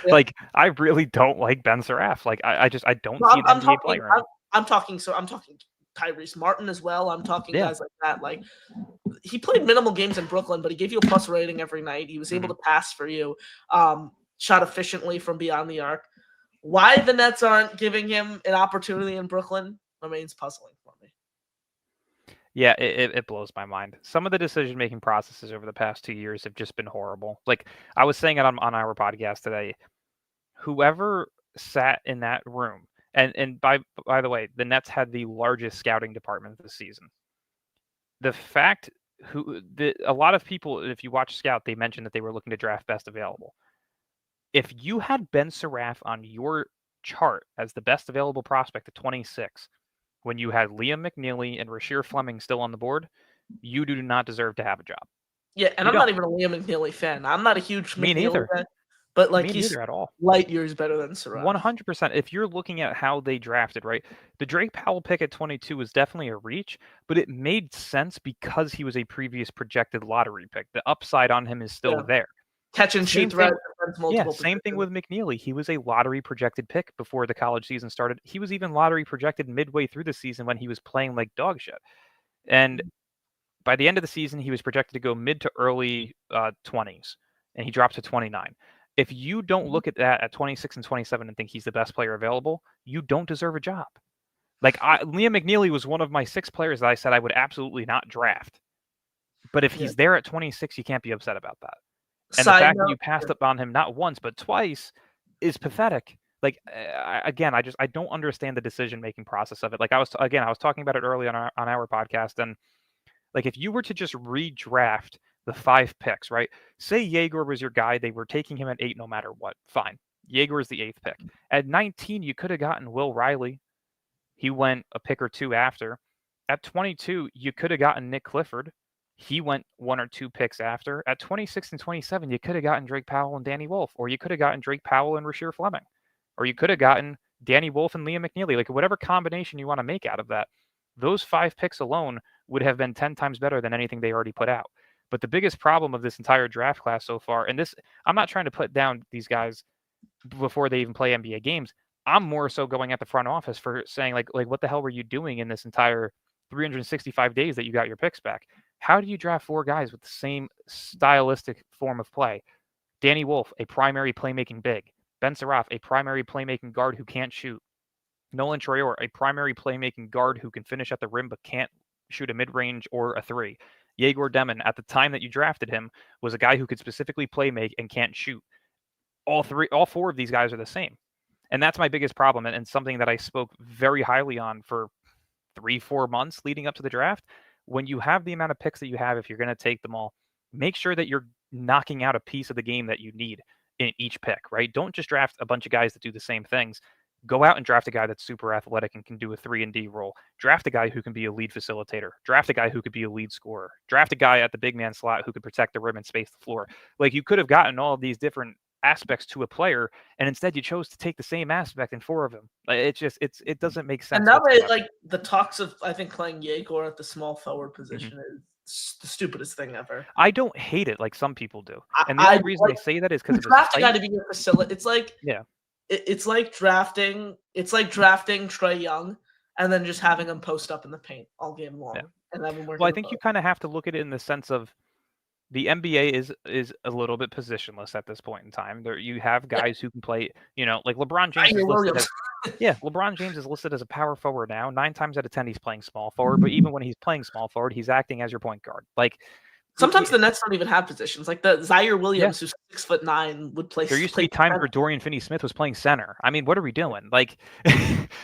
Like, I really don't like Ben Saraf. Like, I don't see an NBA player. I'm talking Tyrese Martin as well. I'm talking guys like that. Like, he played minimal games in Brooklyn, but he gave you a plus rating every night. He was able to pass for you, shot efficiently from beyond the arc. Why the Nets aren't giving him an opportunity in Brooklyn remains puzzling for me. Yeah, it blows my mind. Some of the decision-making processes over the past 2 years have just been horrible. Like, I was saying it on our podcast today, whoever sat in that room, and by the way, the Nets had the largest scouting department this season. The fact a lot of people, if you watch Scout, they mentioned that they were looking to draft best available. If you had Ben Saraf on your chart as the best available prospect at 26, when you had Liam McNeely and Rasheer Fleming still on the board, you do not deserve to have a job. Yeah, and I'm not even a Liam McNeely fan. I'm not a huge McNeely fan, but like he's at all. Light years better than Saraf. 100%. If you're looking at how they drafted, right, the Drake Powell pick at 22 was definitely a reach, but it made sense because he was a previous projected lottery pick. The upside on him is still there. Catch and shoot threat. Same thing with McNeely. He was a lottery projected pick before the college season started. He was even lottery projected midway through the season when he was playing like dog shit. And by the end of the season, he was projected to go mid to early 20s, and he dropped to 29. If you don't look at that at 26 and 27 and think he's the best player available, you don't deserve a job. Like, Liam McNeely was one of my 6 players that I said I would absolutely not draft. But if he's there at 26, you can't be upset about that. And the fact that you passed up on him not once but twice is pathetic. Like, again, I don't understand the decision-making process of it. Like, I was talking about it early on our podcast, and like, if you were to just redraft the 5 picks, right? Say Jaeger was your guy, they were taking him at 8 no matter what. Fine. Jaeger is the 8th pick. At 19, you could have gotten Will Riley. He went a pick or two after. At 22, you could have gotten Nick Clifford. He went 1 or 2 picks after. At 26 and 27, you could have gotten Drake Powell and Danny Wolf, or you could have gotten Drake Powell and Rasheer Fleming, or you could have gotten Danny Wolf and Liam McNeely. Like whatever combination you want to make out of that, those 5 picks alone would have been 10 times better than anything they already put out. But the biggest problem of this entire draft class so far, and this, I'm not trying to put down these guys before they even play NBA games. I'm more so going at the front office for saying like what the hell were you doing in this entire 365 days that you got your picks back? How do you draft 4 guys with the same stylistic form of play? Danny Wolf, a primary playmaking big. Ben Saraf, a primary playmaking guard who can't shoot. Nolan Traore, a primary playmaking guard who can finish at the rim but can't shoot a mid-range or a 3. Yegor Demon, at the time that you drafted him, was a guy who could specifically play make and can't shoot. All 4 of these guys are the same. And that's my biggest problem, and something that I spoke very highly on for 3-4 months leading up to the draft. When you have the amount of picks that you have, if you're going to take them all, make sure that you're knocking out a piece of the game that you need in each pick, right? Don't just draft a bunch of guys that do the same things. Go out and draft a guy that's super athletic and can do a 3-and-D role. Draft a guy who can be a lead facilitator. Draft a guy who could be a lead scorer. Draft a guy at the big man slot who could protect the rim and space the floor. Like, you could have gotten all of these different aspects to a player, and instead you chose to take the same aspect in 4 of them. Like, it doesn't make sense. And now like the talks of, I think, playing Yegor at the small forward position is the stupidest thing ever. I don't hate it like some people do, and the only reason I say that is because draft a guy to be your facility. It's like, yeah, it's like drafting Trae Young and then just having him post up in the paint all game long. Yeah. And having well, I think you kind of have to look at it in the sense of the NBA is a little bit positionless at this point in time. There you have guys who can play, like LeBron James is listed as, LeBron James is listed as a power forward now. 9 times out of 10 he's playing small forward, but even when he's playing small forward, he's acting as your point guard. Like, sometimes the Nets don't even have positions. Like the Zaire Williams, who's 6'9", would play. There used to be times where Dorian Finney-Smith was playing center. I mean, what are we doing? Like,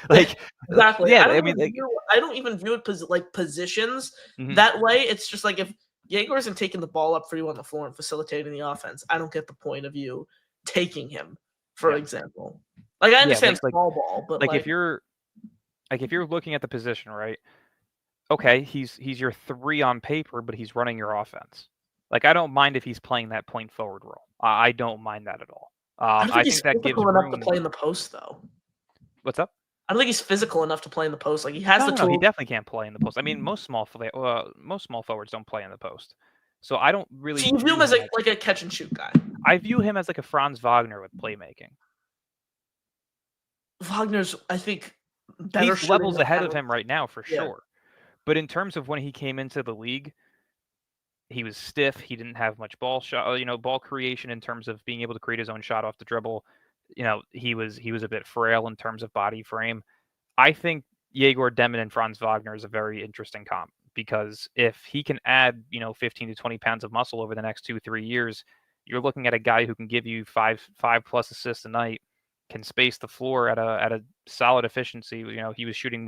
exactly. Yeah, I don't even view it like positions that way. It's just like if Jaeger isn't taking the ball up for you on the floor and facilitating the offense, I don't get the point of you taking him, for example. Like, I understand small ball, but if you're looking at the position, right? Okay, he's your 3 on paper, but he's running your offense. Like, I don't mind if he's playing that point forward role. I don't mind that at all. I think that gives room enough to play in the post, though. What's up? I don't think he's physical enough to play in the post. Like, he has the tool. He definitely can't play in the post. I mean, most small forwards don't play in the post. So I don't really. So you view him as like a catch and shoot guy. I view him as like a Franz Wagner with playmaking. Wagner's, I think, better. He's levels ahead of him right now for sure. But in terms of when he came into the league, he was stiff. He didn't have much ball creation in terms of being able to create his own shot off the dribble. He was a bit frail in terms of body frame. I think Yegor Demon and Franz Wagner is a very interesting comp, because if he can add, 15 to 20 pounds of muscle over the next 2-3 years, you're looking at a guy who can give you five plus assists a night, can space the floor at a solid efficiency. He was shooting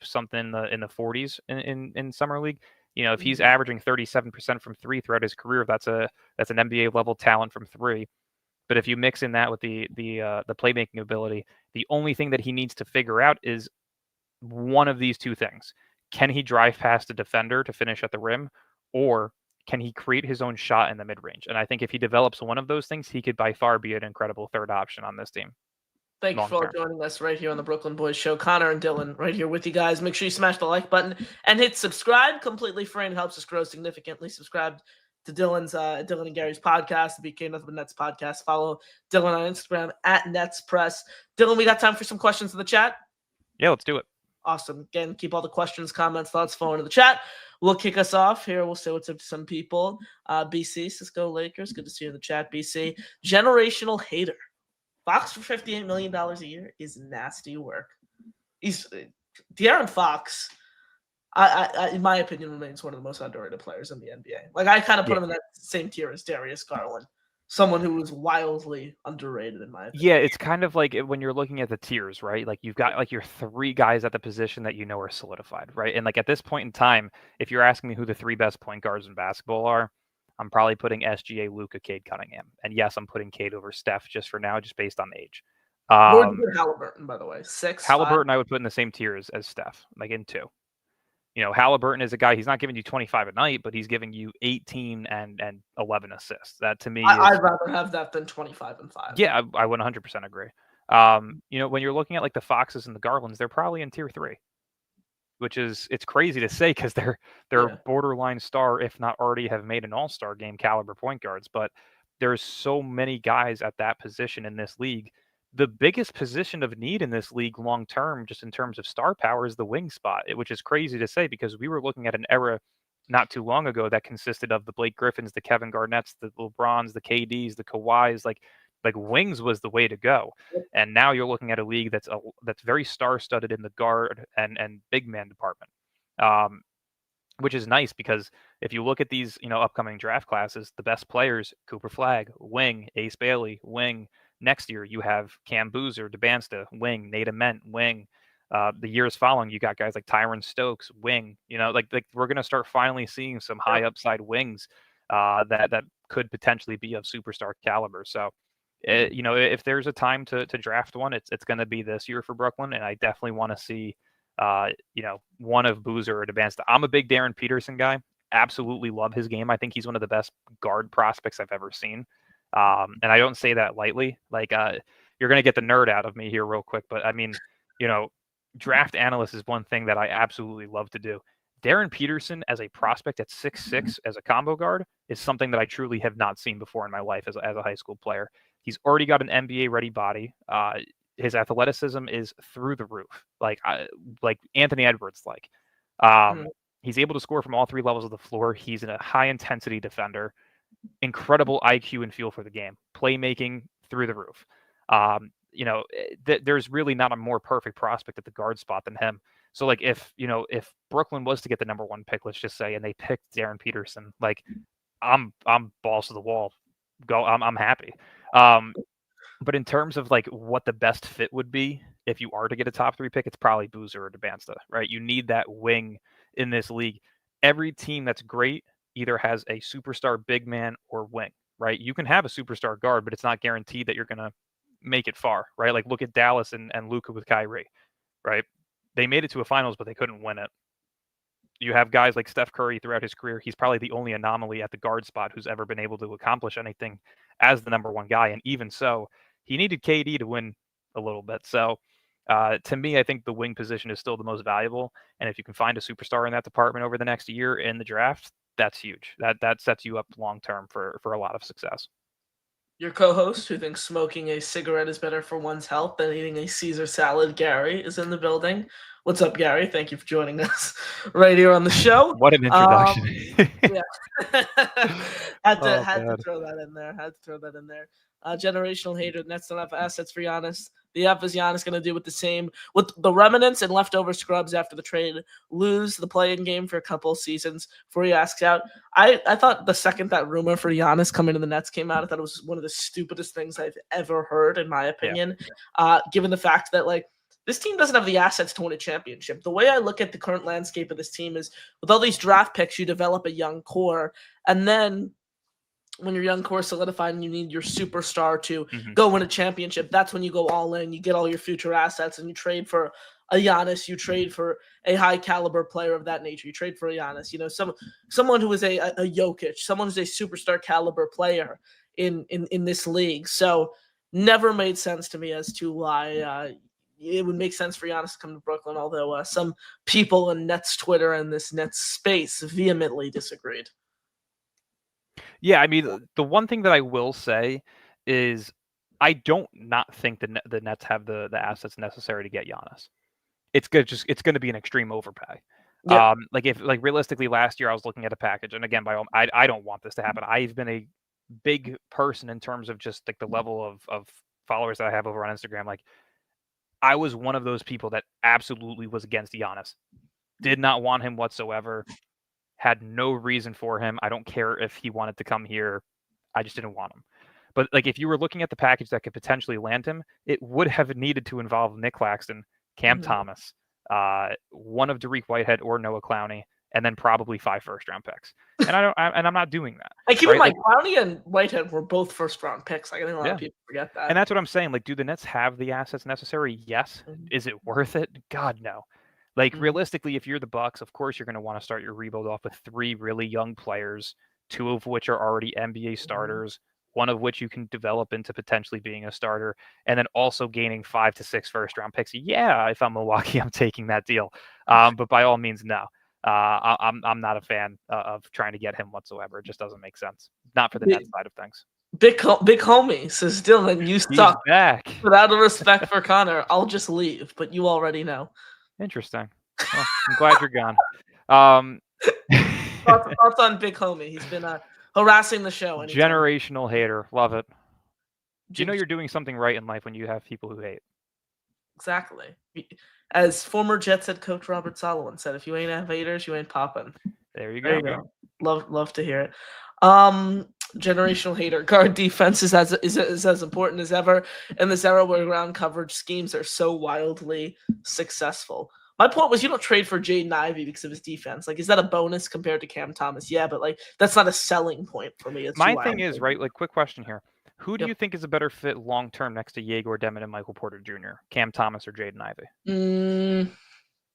something in the 40s in summer league. If he's averaging 37% from 3 throughout his career, that's an NBA level talent from 3. But if you mix in that with the playmaking ability, the only thing that he needs to figure out is one of these 2 things. Can he drive past a defender to finish at the rim, or can he create his own shot in the mid-range? And I think if he develops one of those things, he could by far be an incredible 3rd option on this team. Thank you for joining us right here on the Brooklyn Boys Show. Connor and Dylan right here with you guys. Make sure you smash the like button and hit subscribe. Completely free and helps us grow significantly. Subscribe to Dylan and Gary's podcast, the BK Nothing But Nets podcast. Follow Dylan on Instagram at NetsPress. Dylan, we got time for some questions in the chat? Yeah, let's do it. Awesome. Again, keep all the questions, comments, thoughts flowing in the chat. We'll kick us off here. We'll say what's up to some people. BC, Cisco Lakers. Good to see you in the chat, BC. Generational hater. Fox for $58 million a year is nasty work. De'Aaron Fox, I in my opinion, remains one of the most underrated players in the NBA. Like, I kind of put him in that same tier as Darius Garland, someone who was wildly underrated in my opinion. Yeah, it's kind of like when you're looking at the tiers, right? Like, you've got like your 3 guys at the position that are solidified, right? And like at this point in time, if you're asking me who the 3 best point guards in basketball are, I'm probably putting SGA, Luka, Cade Cunningham. And yes, I'm putting Cade over Steph just for now, just based on age. Where would you put Halliburton, by the way? 6, 5? Halliburton, I would put in the same tier as Steph, like in 2. Halliburton is a guy, he's not giving you 25 a night, but he's giving you 18 and 11 assists. That to me is... I'd rather have that than 25 and 5. Yeah, I would 100% agree. When you're looking at like the Foxes and the Garlands, they're probably in tier 3, which is, it's crazy to say because they're borderline star, if not already have made an all-star game caliber point guards. But there's so many guys at that position in this league. The biggest position of need in this league long term, just in terms of star power, is the wing spot, which is crazy to say because we were looking at an era not too long ago that consisted of the Blake Griffins, the Kevin Garnetts, the LeBrons, the KDs, the Kawhis. Like wings was the way to go. And now you're looking at a league that's very star-studded in the guard and big man department, which is nice because if you look at these upcoming draft classes, the best players: Cooper Flagg, wing; Ace Bailey, wing. Next year you have Cam Boozer, DeBansta, wing; Nate Ament, wing. The years following, you got guys like Tyron Stokes, wing. Like we're gonna start finally seeing some high upside wings that could potentially be of superstar caliber. So, if there's a time to draft one, it's going to be this year for Brooklyn, and I definitely want to see one of Boozer or DeBansta. I'm a big Darren Peterson guy. Absolutely love his game. I think he's one of the best guard prospects I've ever seen. And I don't say that lightly. Like, you're going to get the nerd out of me here real quick, but I mean, draft analyst is one thing that I absolutely love to do. Darren Peterson as a prospect at 6'6" as a combo guard is something that I truly have not seen before in my life as a high school player. He's already got an NBA-ready body. His athleticism is through the roof, like Anthony Edwards. He's able to score from all 3 levels of the floor. He's a high-intensity defender. Incredible IQ and feel for the game. Playmaking through the roof. There's really not a more perfect prospect at the guard spot than him. So like if Brooklyn was to get the number 1 pick, let's just say, and they picked Darren Peterson, like I'm balls to the wall. I'm happy. But in terms of like what the best fit would be if you are to get a top 3 pick, it's probably Boozer or DeBansta, right? You need that wing in this league. Every team that's great either has a superstar big man or wing, right? You can have a superstar guard, but it's not guaranteed that you're going to make it far, right? Like look at Dallas and Luka with Kyrie, right? They made it to a finals, but they couldn't win it. You have guys like Steph Curry throughout his career. He's probably the only anomaly at the guard spot who's ever been able to accomplish anything as the number 1 guy. And even so, he needed KD to win a little bit. So to me, I think the wing position is still the most valuable. And if you can find a superstar in that department over the next year in the draft, that's huge. That sets you up long-term for a lot of success. Your co-host, who thinks smoking a cigarette is better for one's health than eating a Caesar salad, Gary, is in the building. What's up, Gary? Thank you for joining us right here on the show. What an introduction. Yeah. had to throw that in there. Generational hater. Nets don't have assets for Giannis. The F is Giannis going to do with the remnants and leftover scrubs after the trade, lose the play-in game for a couple of seasons before he asks out. I thought the second that rumor for Giannis coming to the Nets came out, I thought it was one of the stupidest things I've ever heard, in my opinion, given the fact that, like, this team doesn't have the assets to win a championship. The way I look at the current landscape of this team is with all these draft picks, you develop a young core, and then when your young core is solidified and you need your superstar to go win a championship, that's when you go all in. You get all your future assets and you trade for a Giannis. You trade for a high caliber player of that nature. You trade for a Giannis. Someone who is a Jokic, someone who's a superstar caliber player in this league. So never made sense to me as to why it would make sense for Giannis to come to Brooklyn, although some people in Nets Twitter and this Nets space vehemently disagreed. Yeah, I mean, the one thing that I will say is I don't not think the Nets have the assets necessary to get Giannis. It's going to be an extreme overpay. Yeah. Like realistically, last year I was looking at a package, and again, I don't want this to happen. I've been a big person in terms of just like the level of followers that I have over on Instagram. Like, I was one of those people that absolutely was against Giannis. Did not want him whatsoever. Had no reason for him. I don't care if he wanted to come here. I just didn't want him. But like, if you were looking at the package that could potentially land him, it would have needed to involve Nick Claxton, Cam Thomas, one of Derek Whitehead or Noah Clowney, and then probably 5 first-round picks. And I'm not doing that. And keep in right? mind, Clowney and Whitehead were both first-round picks. I think a lot of people forget that. And that's what I'm saying. Like, do the Nets have the assets necessary? Yes. Is it worth it? God, no. Like, realistically, if you're the Bucks, of course you're going to want to start your rebuild off with 3 really young players, 2 of which are already NBA starters, 1 of which you can develop into potentially being a starter, and then also gaining 5 to 6 first-round picks. Yeah, if I'm Milwaukee, I'm taking that deal. But by all means, no. I'm not a fan of trying to get him whatsoever. It just doesn't make sense. Not for the Nets side of things. Big homie says, Dylan, you suck. He's back. Without a respect for Connor, I'll just leave, but you already know. Interesting. Well, I'm glad you're gone. Thoughts on Big Homie? He's been harassing the show. Anytime. Generational hater. Love it. You know you're doing something right in life when you have people who hate. Exactly. As former Jets head coach Robert Solomon said, if you ain't have haters, you ain't popping. There you go. Love to hear it. Generational hater. Guard defense is as important as ever in this era where ground coverage schemes are so wildly successful. My point was you don't trade for Jaden Ivey because of his defense. Like, is that a bonus compared to Cam Thomas? Yeah, but like that's not a selling point for me. My thing is, right, like quick question here. Who do you think is a better fit long term next to Yegor Demon and Michael Porter Jr.? Cam Thomas or Jaden Ivey?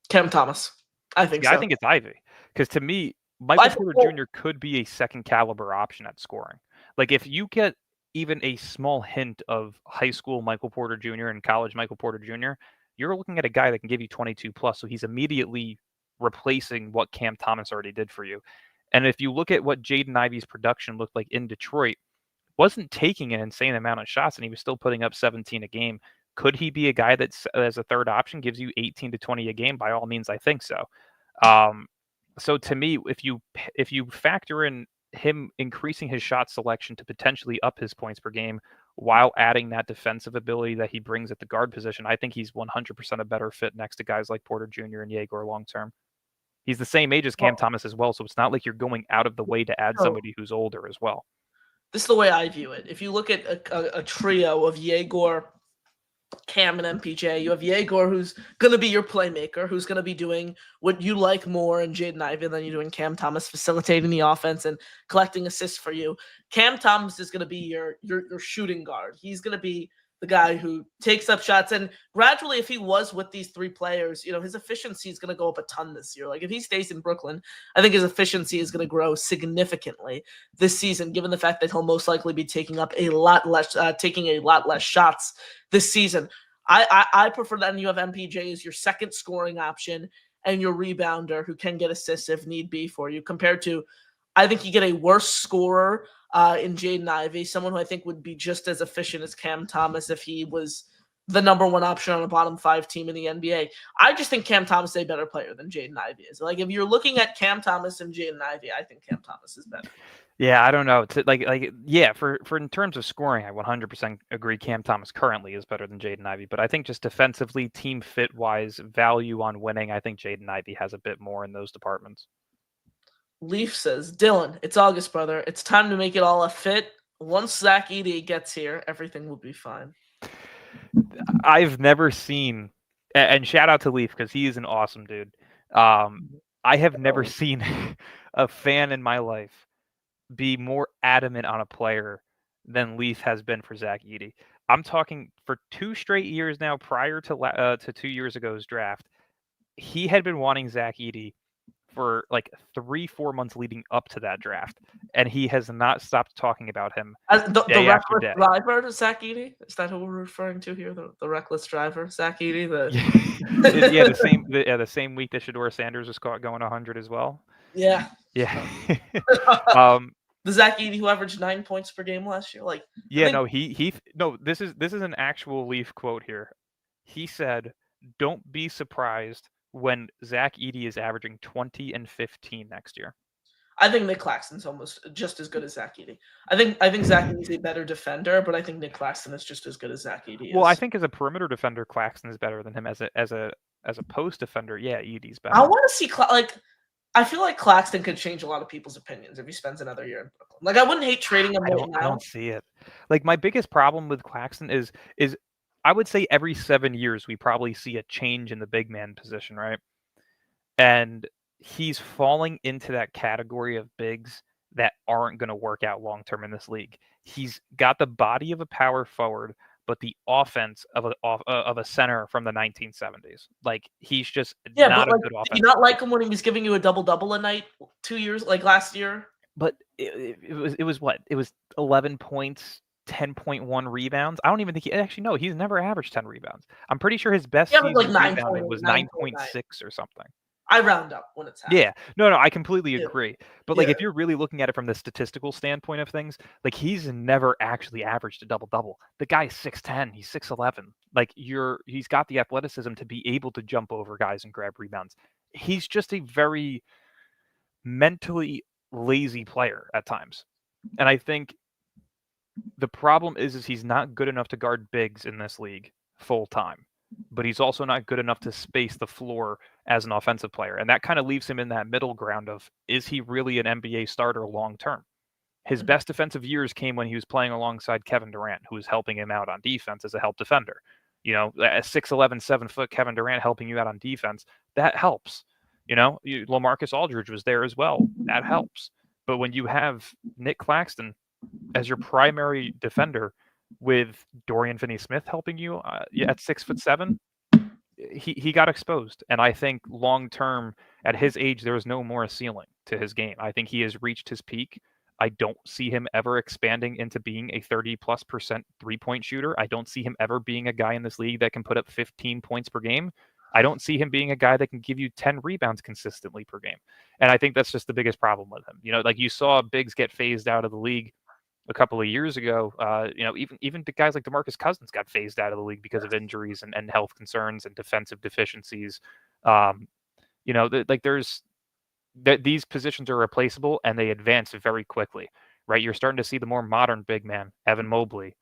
Cam Thomas. I think so. I think it's Ivey. Because to me, Michael Porter Jr. could be a second caliber option at scoring. Like if you get even a small hint of high school Michael Porter Jr. and college Michael Porter Jr., you're looking at a guy that can give you 22 plus. So he's immediately replacing what Cam Thomas already did for you. And if you look at what Jaden Ivey's production looked like in Detroit, wasn't taking an insane amount of shots and he was still putting up 17 a game. Could he be a guy that's as a third option gives you 18 to 20 a game? By all means, I think so. So to me, if you factor in him increasing his shot selection to potentially up his points per game while adding that defensive ability that he brings at the guard position, I think he's 100% a better fit next to guys like Porter Jr. and Yegor long term. He's the same age as Cam Thomas as well, so it's not like you're going out of the way to add somebody who's older as well. This is the way I view it. If you look at a trio of Yegor, Cam, and MPJ, you have Yegor, who's going to be your playmaker, who's going to be doing what you like more in Jaden Ivey than you're doing Cam Thomas, facilitating the offense and collecting assists for you. Cam Thomas is going to be your shooting guard. He's going to be the guy who takes up shots. And gradually, if he was with these 3 players, his efficiency is going to go up a ton this year. Like if he stays in Brooklyn, I think his efficiency is going to grow significantly this season, given the fact that he'll most likely be taking a lot less shots this season. I prefer that you have MPJ as your second scoring option and your rebounder who can get assists if need be for you, compared to, I think you get a worse scorer in Jaden Ivey, someone who I think would be just as efficient as Cam Thomas if he was the number 1 option on a bottom 5 team in the NBA. I just think Cam Thomas is a better player than Jaden Ivey is. Like if you're looking at Cam Thomas and Jaden Ivey, I think Cam Thomas is better. Yeah, I don't know. For in terms of scoring, I 100% agree Cam Thomas currently is better than Jaden Ivey. But I think just defensively, team fit wise, value on winning, I think Jaden Ivey has a bit more in those departments. Leaf says, Dylan, it's August, brother. It's time to make it all a fit. Once Zach Edey gets here, everything will be fine. I've never seen, and shout out to Leaf because he is an awesome dude. I have never seen a fan in my life be more adamant on a player than Leaf has been for Zach Edey. I'm talking for 2 straight years now, prior to 2 years ago's draft. He had been wanting Zach Edey for like 3-4 months leading up to that draft, and he has not stopped talking about him. The reckless driver, Zach Edey? Is that who we're referring to here? The reckless driver, Zach Edey? The same week that Shedeur Sanders was caught going 100 as well. Yeah. The Zach Edey who averaged 9 points per game last year. This is an actual Leaf quote here. He said, "Don't be surprised when Zach Edey is averaging 20 and 15 next year." I think Nick Claxton's almost just as good as Zach Edey. I think Zach Edey's a better defender, but I think Nick Claxton is just as good as Zach Edey is. Well, I think as a perimeter defender, Claxton is better than him. As a post defender, yeah, Edey's better. I want to see I feel like Claxton could change a lot of people's opinions if he spends another year in Brooklyn. Like I wouldn't hate trading him right now. I don't see it. Like my biggest problem with Claxton is I would say every 7 years we probably see a change in the big man position, right? And he's falling into that category of bigs that aren't going to work out long term in this league. He's got the body of a power forward, but the offense of a center from the 1970s. Like, he's just not a good offense. Did you not like him when he was giving you a double-double a night 2 years, like last year? But it was what? It was 11 points, 10.1 rebounds. I don't even think he's never averaged 10 rebounds. I'm pretty sure his best season rebounding was 9.6 or something. I round up when it's happening. Yeah. No, I completely agree. But like, if you're really looking at it from the statistical standpoint of things, like, he's never actually averaged a double-double. The guy's 6'10", he's 6'11". Like, he's got the athleticism to be able to jump over guys and grab rebounds. He's just a very mentally lazy player at times. And I think the problem is he's not good enough to guard bigs in this league full time, but he's also not good enough to space the floor as an offensive player. And that kind of leaves him in that middle ground of, is he really an NBA starter long term? His best defensive years came when he was playing alongside Kevin Durant, who was helping him out on defense as a help defender. You know, a 6'11", 7-foot Kevin Durant helping you out on defense, that helps. You know, LaMarcus Aldridge was there as well. That helps. But when you have Nick Claxton as your primary defender with Dorian Finney-Smith helping you at 6'7", he got exposed. And I think long term, at his age, there is no more ceiling to his game. I think he has reached his peak. I don't see him ever expanding into being a 30+% three-point shooter. I don't see him ever being a guy in this league that can put up 15 points per game. I don't see him being a guy that can give you 10 rebounds consistently per game. And I think that's just the biggest problem with him. You know, like, you saw bigs get phased out of the league a couple of years ago. You know, even the guys like DeMarcus Cousins got phased out of the league because of injuries and health concerns and defensive deficiencies. You know, these positions are replaceable and they advance very quickly, right? You're starting to see the more modern big man, Evan Mobley.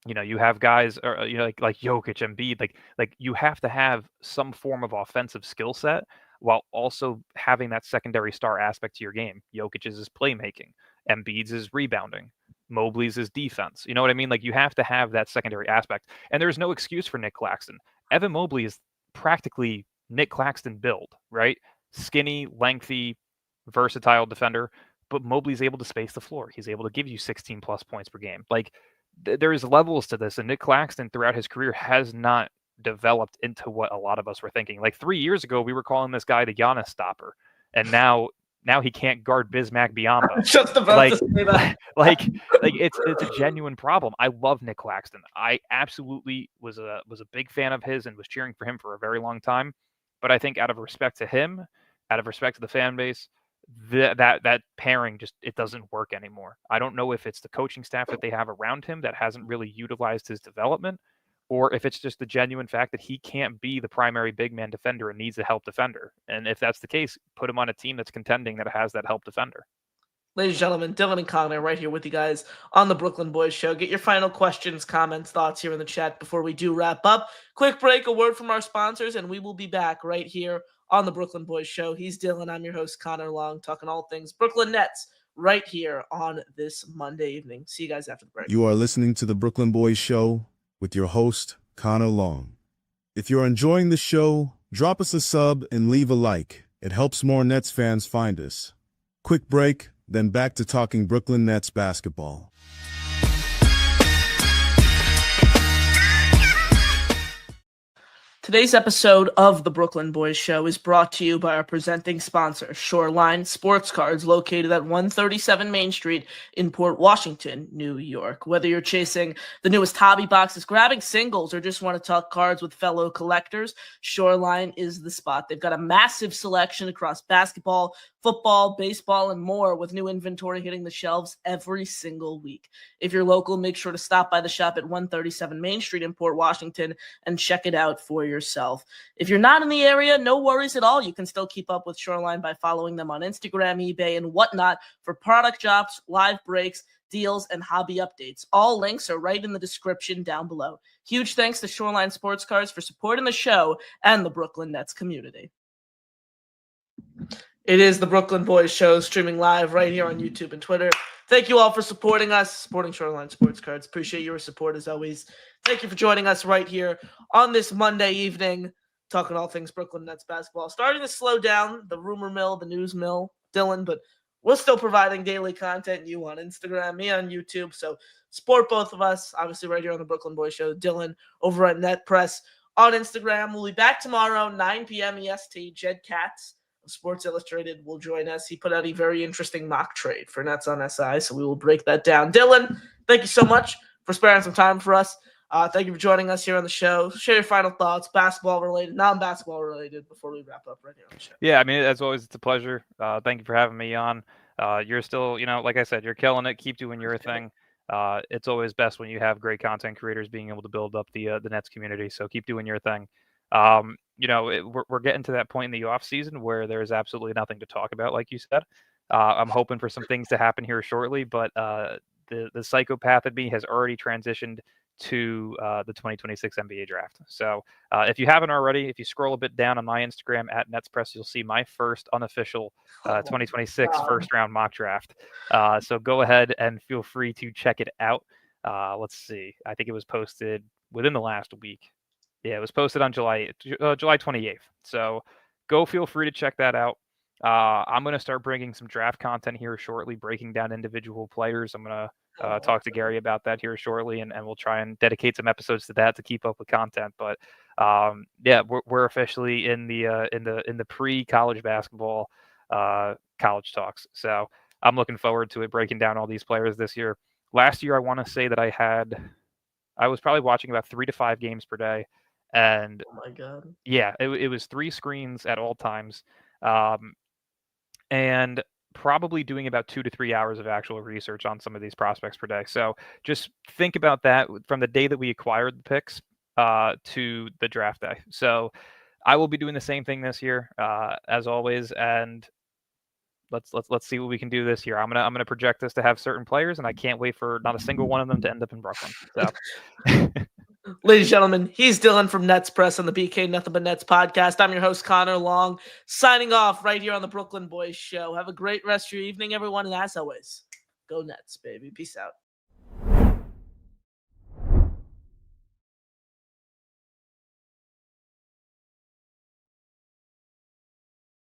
You know, you have guys, you know, like Jokic, Embiid, like you have to have some form of offensive skill set while also having that secondary star aspect to your game. Jokic's is playmaking, Embiid's is rebounding, Mobley's is defense. You know what I mean? Like, you have to have that secondary aspect. And there's no excuse for Nick Claxton. Evan Mobley is practically Nick Claxton build, right? Skinny, lengthy, versatile defender, but Mobley's able to space the floor. He's able to give you 16+ points per game. Like, there's levels to this, and Nick Claxton throughout his career has not developed into what a lot of us were thinking. Like, 3 years ago, we were calling this guy the Giannis stopper, and now he can't guard Bismack Biyombo. Just about to say that. like it's a genuine problem. I love Nick Claxton. I absolutely was a big fan of his and was cheering for him for a very long time. But I think out of respect to him, out of respect to the fan base, that pairing just, it doesn't work anymore. I don't know if it's the coaching staff that they have around him that hasn't really utilized his development, or if it's just the genuine fact that he can't be the primary big man defender and needs a help defender. And if that's the case, put him on a team that's contending that has that help defender. Ladies and gentlemen, Dylan and Connor right here with you guys on the Brooklyn Boys Show. Get your final questions, comments, thoughts here in the chat before we do wrap up. Quick break, a word from our sponsors, and we will be back right here on the Brooklyn Boys Show. He's Dylan. I'm your host, Connor Long, talking all things Brooklyn Nets right here on this Monday evening. See you guys after the break. You are listening to the Brooklyn Boys Show with your host, Connor Long. If you're enjoying the show, drop us a sub and leave a like. It helps more Nets fans find us. Quick break, then back to talking Brooklyn Nets basketball. Today's episode of the Brooklyn Boys Show is brought to you by our presenting sponsor, Shoreline Sports Cards, located at 137 Main Street in Port Washington, New York. Whether you're chasing the newest hobby boxes, grabbing singles, or just want to talk cards with fellow collectors, Shoreline is the spot. They've got a massive selection across basketball, football, baseball, and more, with new inventory hitting the shelves every single week. If you're local, make sure to stop by the shop at 137 Main Street in Port Washington and check it out for yourself. If you're not in the area, no worries at all. You can still keep up with Shoreline by following them on Instagram, eBay, and whatnot for product drops, live breaks, deals, and hobby updates. All links are right in the description down below. Huge thanks to Shoreline Sports Cards for supporting the show and the Brooklyn Nets community. It is the Brooklyn Boys Show, streaming live right here on YouTube and Twitter. Thank you all for supporting us, supporting Shoreline Sports Cards. Appreciate your support as always. Thank you for joining us right here on this Monday evening. talking all things Brooklyn Nets basketball. Starting to slow down the rumor mill, the news mill, Dylan, but we're still providing daily content. You on Instagram, me on YouTube. So support both of us. Obviously, right here on the Brooklyn Boys Show. Dylan over at Net Press on Instagram. We'll be back tomorrow, 9 p.m. EST. Jed Katz of Sports Illustrated will join us. He put out a very interesting mock trade for Nets on SI, so we will break that down. Dylan, thank you so much for sparing some time for us. Thank you for joining us here on the show. Share your final thoughts, basketball related, non-basketball related, before we wrap up right here on the show. Yeah, I mean, as always, it's a pleasure. Thank you for having me on. You're still, like I said, you're killing it. Keep doing your thing. It's always best when you have great content creators being able to build up the Nets community. So keep doing your thing. We're getting to that point in the off season where there's absolutely nothing to talk about, like you said. I'm hoping for some things to happen here shortly, but the psychopath in me has already transitioned to the 2026 NBA draft. So if you haven't already, if you scroll a bit down on my Instagram at NetsPress, you'll see my first unofficial 2026 first round mock draft. So go ahead and feel free to check it out. Let's see. I think it was posted within the last week. Yeah, it was posted on July 28th. So go feel free to check that out. I'm going to start bringing some draft content here shortly, breaking down individual players. I'm going to talk to Gary about that here shortly, and we'll try and dedicate some episodes to that to keep up with content. But yeah, we're officially in the pre-college basketball college talks. So I'm looking forward to it, breaking down all these players this year. Last year, I want to say that I was probably watching about 3 to 5 games per day. And oh my God, yeah, it was 3 screens at all times. And probably doing about 2 to 3 hours of actual research on some of these prospects per day. So just think about that from the day that we acquired the picks to the draft day. So I will be doing the same thing this year, as always, and let's see what we can do this year. I'm gonna project this to have certain players, and I can't wait for not a single one of them to end up in Brooklyn. So. Ladies and gentlemen, he's Dylan from Nets Press on the BK Nothing But Nets podcast. I'm your host, Connor Long, signing off right here on the Brooklyn Boys Show. Have a great rest of your evening, everyone. And as always, go Nets, baby. Peace out.